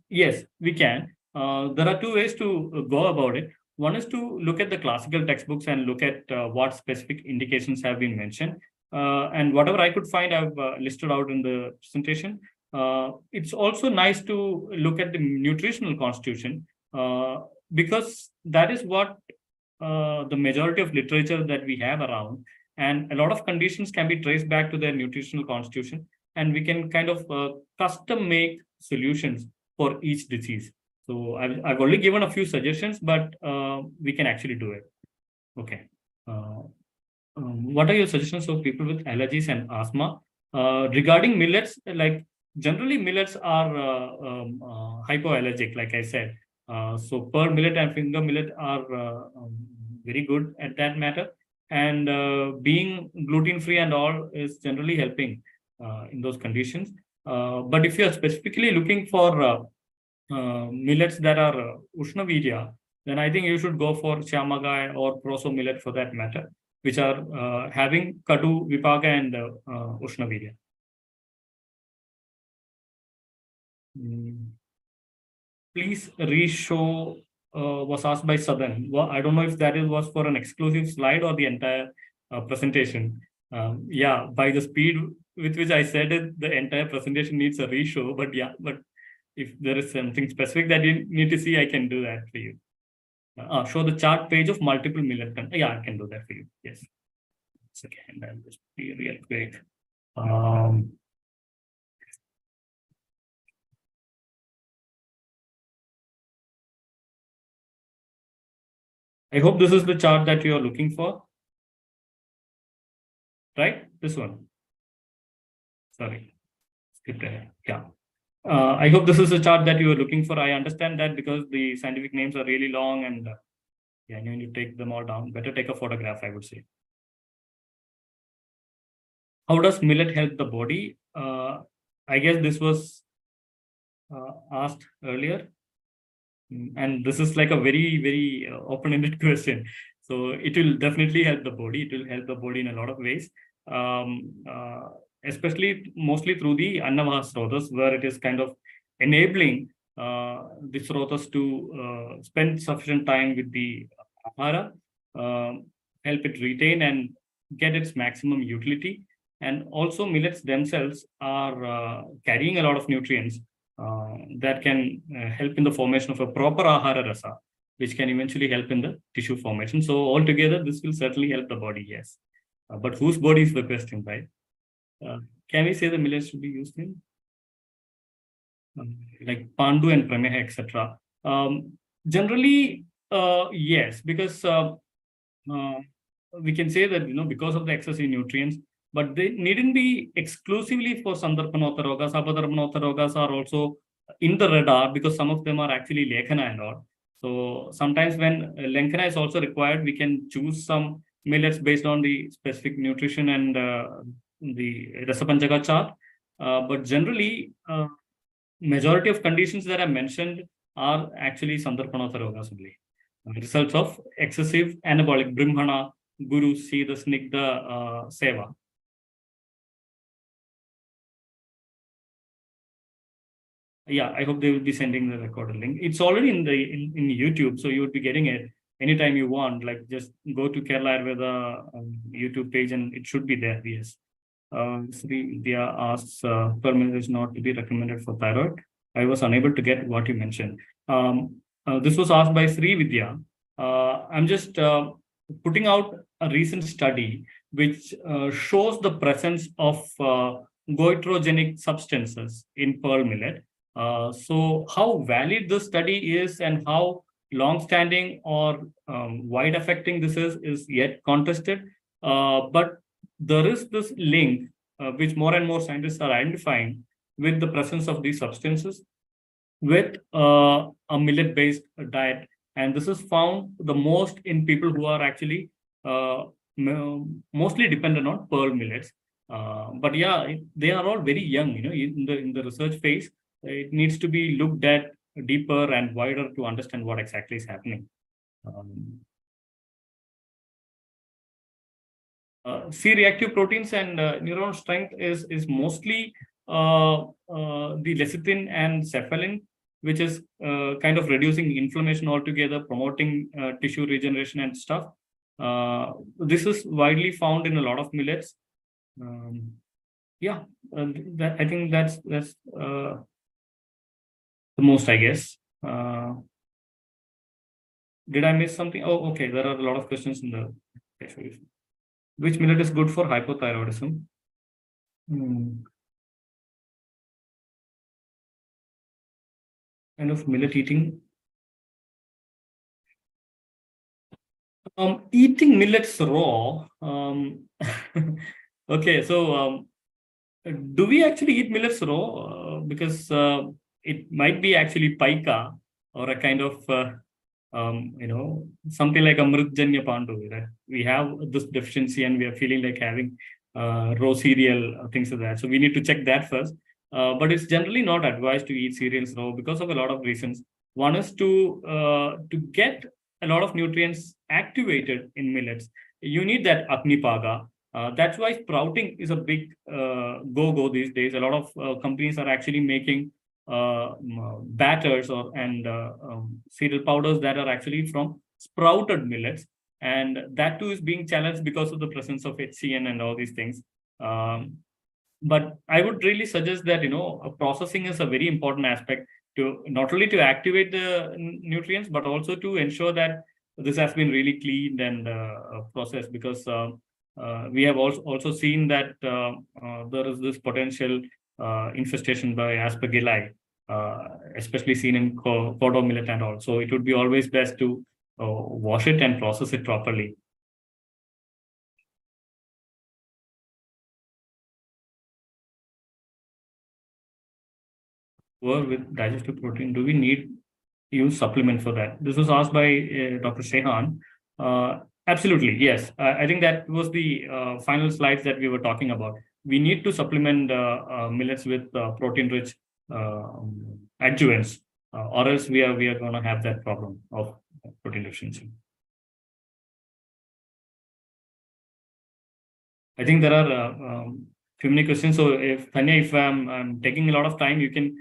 S2: Yes, we can. There are two ways to go about it. One is to look at the classical textbooks and look at what specific indications have been mentioned. And whatever I could find, I've listed out in the presentation. It's also nice to look at the nutritional constitution because that is what the majority of literature that we have around, and a lot of conditions can be traced back to their nutritional constitution, and we can kind of custom make solutions for each disease. So I've only given a few suggestions, but we can actually do it. Okay. What are your suggestions for people with allergies and asthma? Regarding millets, like generally millets are hypoallergic, like I said. So pearl millet and finger millet are very good at that matter. And being gluten free and all is generally helping in those conditions. But if you are specifically looking for millets that are Ushnavirya, then I think you should go for Shyamagai or Proso millet for that matter, which are having Kadu, Vipaka, and Ushnavirya. Please re-show was asked by Southern. Well, I don't know if that was for an exclusive slide or the entire presentation. Yeah, by the speed with which I said it, the entire presentation needs a re-show. But yeah, but if there is something specific that you need to see, I can do that for you. Show the chart page of multiple millet. Yeah, I can do that for you. Yes. Second, I'll just be real quick. I hope this is the chart that you are looking for. Right? This one. Sorry. Skip ahead. Yeah. I hope this is the chart that you are looking for. I understand that because the scientific names are really long and yeah, you need to take them all down. Better take a photograph, I would say. How does millet help the body? I guess this was asked earlier. And this is like a very open-ended question. So it will definitely help the body. It will help the body in a lot of ways, especially mostly through the annavaha srotas, where it is kind of enabling the srotas to spend sufficient time with the ahara, help it retain and get its maximum utility. And also millets themselves are carrying a lot of nutrients that can help in the formation of a proper ahara rasa, which can eventually help in the tissue formation. So altogether, this will certainly help the body, yes. But whose body is the question, right? Can we say the millets should be used in like Pandu and Prameha, etc.? Generally, yes, because we can say that because of the excess in nutrients, but they needn't be exclusively for Sandarpanotha rogas. Apadarpanotha rogas are also in the radar because some of them are actually Lekhana and all. So sometimes when Lekhana is also required, we can choose some millets based on the specific nutrition and the Rasapanchaka chart. But generally, majority of conditions that I mentioned are actually Sandarpanotha rogas only. Results of excessive anabolic Brahmana, Guru, Sida, Snigdha, Seva. Yeah, I hope they will be sending the recorded link. It's already in YouTube, so you would be getting it anytime you want. Like just go to Kerala Ayurveda YouTube page and it should be there. Yes. Sri Vidya asks, permanent is not to be recommended for thyroid. I was unable to get what you mentioned. This was asked by Sri Vidya. I'm just putting out a recent study which shows the presence of goitrogenic substances in pearl millet. So how valid this study is and how long-standing or wide affecting this is yet contested. But there is this link which more and more scientists are identifying with the presence of these substances with a millet-based diet. And this is found the most in people who are actually mostly dependent on pearl millets. But yeah, they are all very young, in the research phase. It needs to be looked at deeper and wider to understand what exactly is happening. C-reactive proteins and neuron strength is mostly the lecithin and cephalin, which is kind of reducing inflammation altogether, promoting tissue regeneration and stuff. This is widely found in a lot of millets. Yeah, I think that's the most, I guess. Did I miss something? Oh, okay. There are a lot of questions in the. Which millet is good for hypothyroidism? Kind of millet eating. Eating millets raw. Okay, so do we actually eat millets raw? Because it might be actually pica or a kind of something like Amritjanya Pandu. Right? We have this deficiency and we are feeling like having raw cereal, things like that. So we need to check that first. But it's generally not advised to eat cereals raw because of a lot of reasons. One is to get a lot of nutrients activated in millets. You need that Agnipaga. That's why sprouting is a big go these days. A lot of companies are actually making batters and cereal powders that are actually from sprouted millets, and that too is being challenged because of the presence of HCN and all these things. But I would really suggest that processing is a very important aspect to not only to activate the nutrients but also to ensure that this has been really cleaned and processed, because we have also seen that there is this potential infestation by aspergilli, especially seen in kodo millet and all. So it would be always best to wash it and process it properly. With digestive protein, do we need use supplement for that? This was asked by Dr. Shehan. Absolutely, yes. I think that was the final slides that we were talking about. We need to supplement millets with protein-rich adjuvants, or else we are going to have that problem of protein deficiency. I think there are few many questions. So if Tanya, if I'm taking a lot of time, you can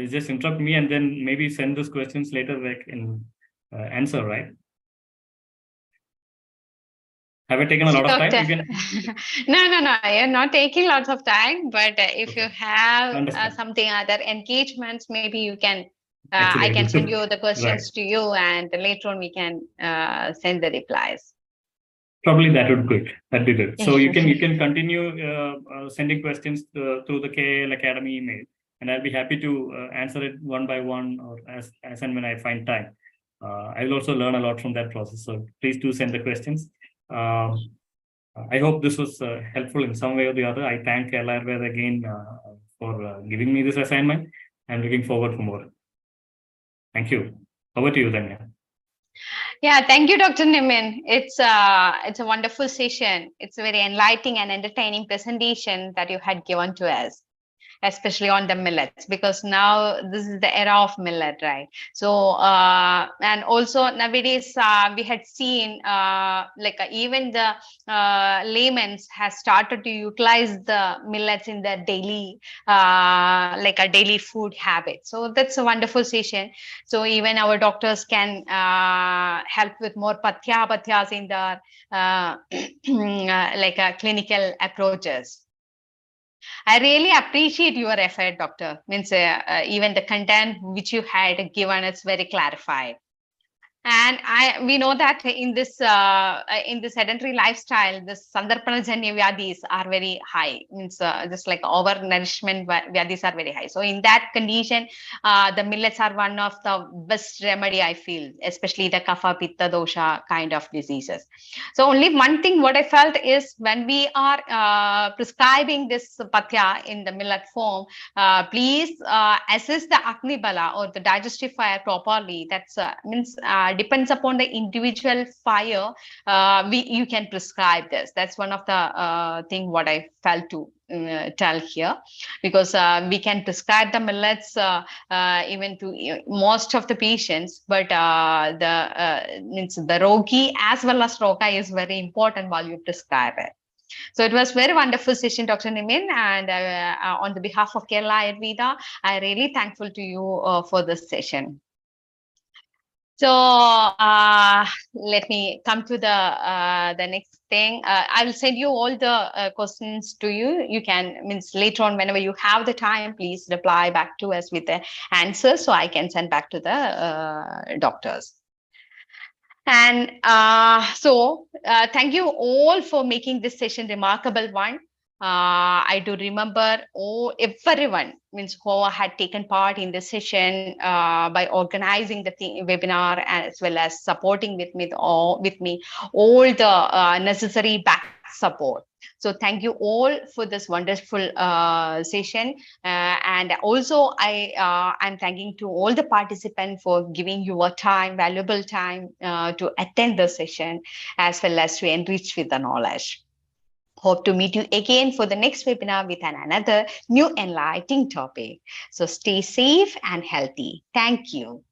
S2: just interrupt me and then maybe send those questions later, like in answer, right? Have I taken a lot of time? You can...
S1: No. You're not taking lots of time. But if you have something other engagements, maybe you can. I can send you the questions to you, and later on we can send the replies.
S2: Probably that would be good. That'd be good. So you can continue sending questions through the KL Academy email, and I'll be happy to answer it one by one or as and when I find time. I will also learn a lot from that process. So please do send the questions. I hope this was helpful in some way or the other. I thank Kerala Ayurveda again for giving me this assignment. I'm looking forward for more. Thank you. Over to you, Danya.
S1: Yeah, thank you, Dr. Nimin. It's a wonderful session. It's a very enlightening and entertaining presentation that you had given to us, especially on the millets, because now this is the era of millet, right? So and also nowadays we had seen even the laymen has started to utilize the millets in their daily like a daily food habit. So that's a wonderful session. So even our doctors can help with more pathyas in their clinical approaches. I really appreciate your effort, Doctor. Means even the content which you had given is very clarified. And we know that in this sedentary lifestyle, the sandarpanajanya vyadis are very high. Means just like overnourishment vyadis are very high. So in that condition, the millets are one of the best remedy, I feel, especially the kapha pitta dosha kind of diseases. So only one thing what I felt is when we are prescribing this pathya in the millet form, please assess the Agni Bala or the digestive fire properly. That's means depends upon the individual fire. You can prescribe this. That's one of the thing what I felt to tell here, because we can prescribe the millets even to most of the patients, but means the rogi as well as roga is very important while you prescribe it. So it was very wonderful session, Dr. Nimin, and on the behalf of Kerala Ayurveda, I'm really thankful to you for this session. So let me come to the next thing. I will send you all the questions to you. You can, means later on, whenever you have the time, please reply back to us with the answers so I can send back to the doctors. And thank you all for making this session remarkable one. I do remember everyone means who had taken part in this session by organizing the webinar, as well as supporting with me all the necessary back support. So thank you all for this wonderful session. And also I'm thanking to all the participants for giving your time, valuable time to attend the session, as well as to enrich with the knowledge. Hope to meet you again for the next webinar with another new enlightening topic. So stay safe and healthy. Thank you.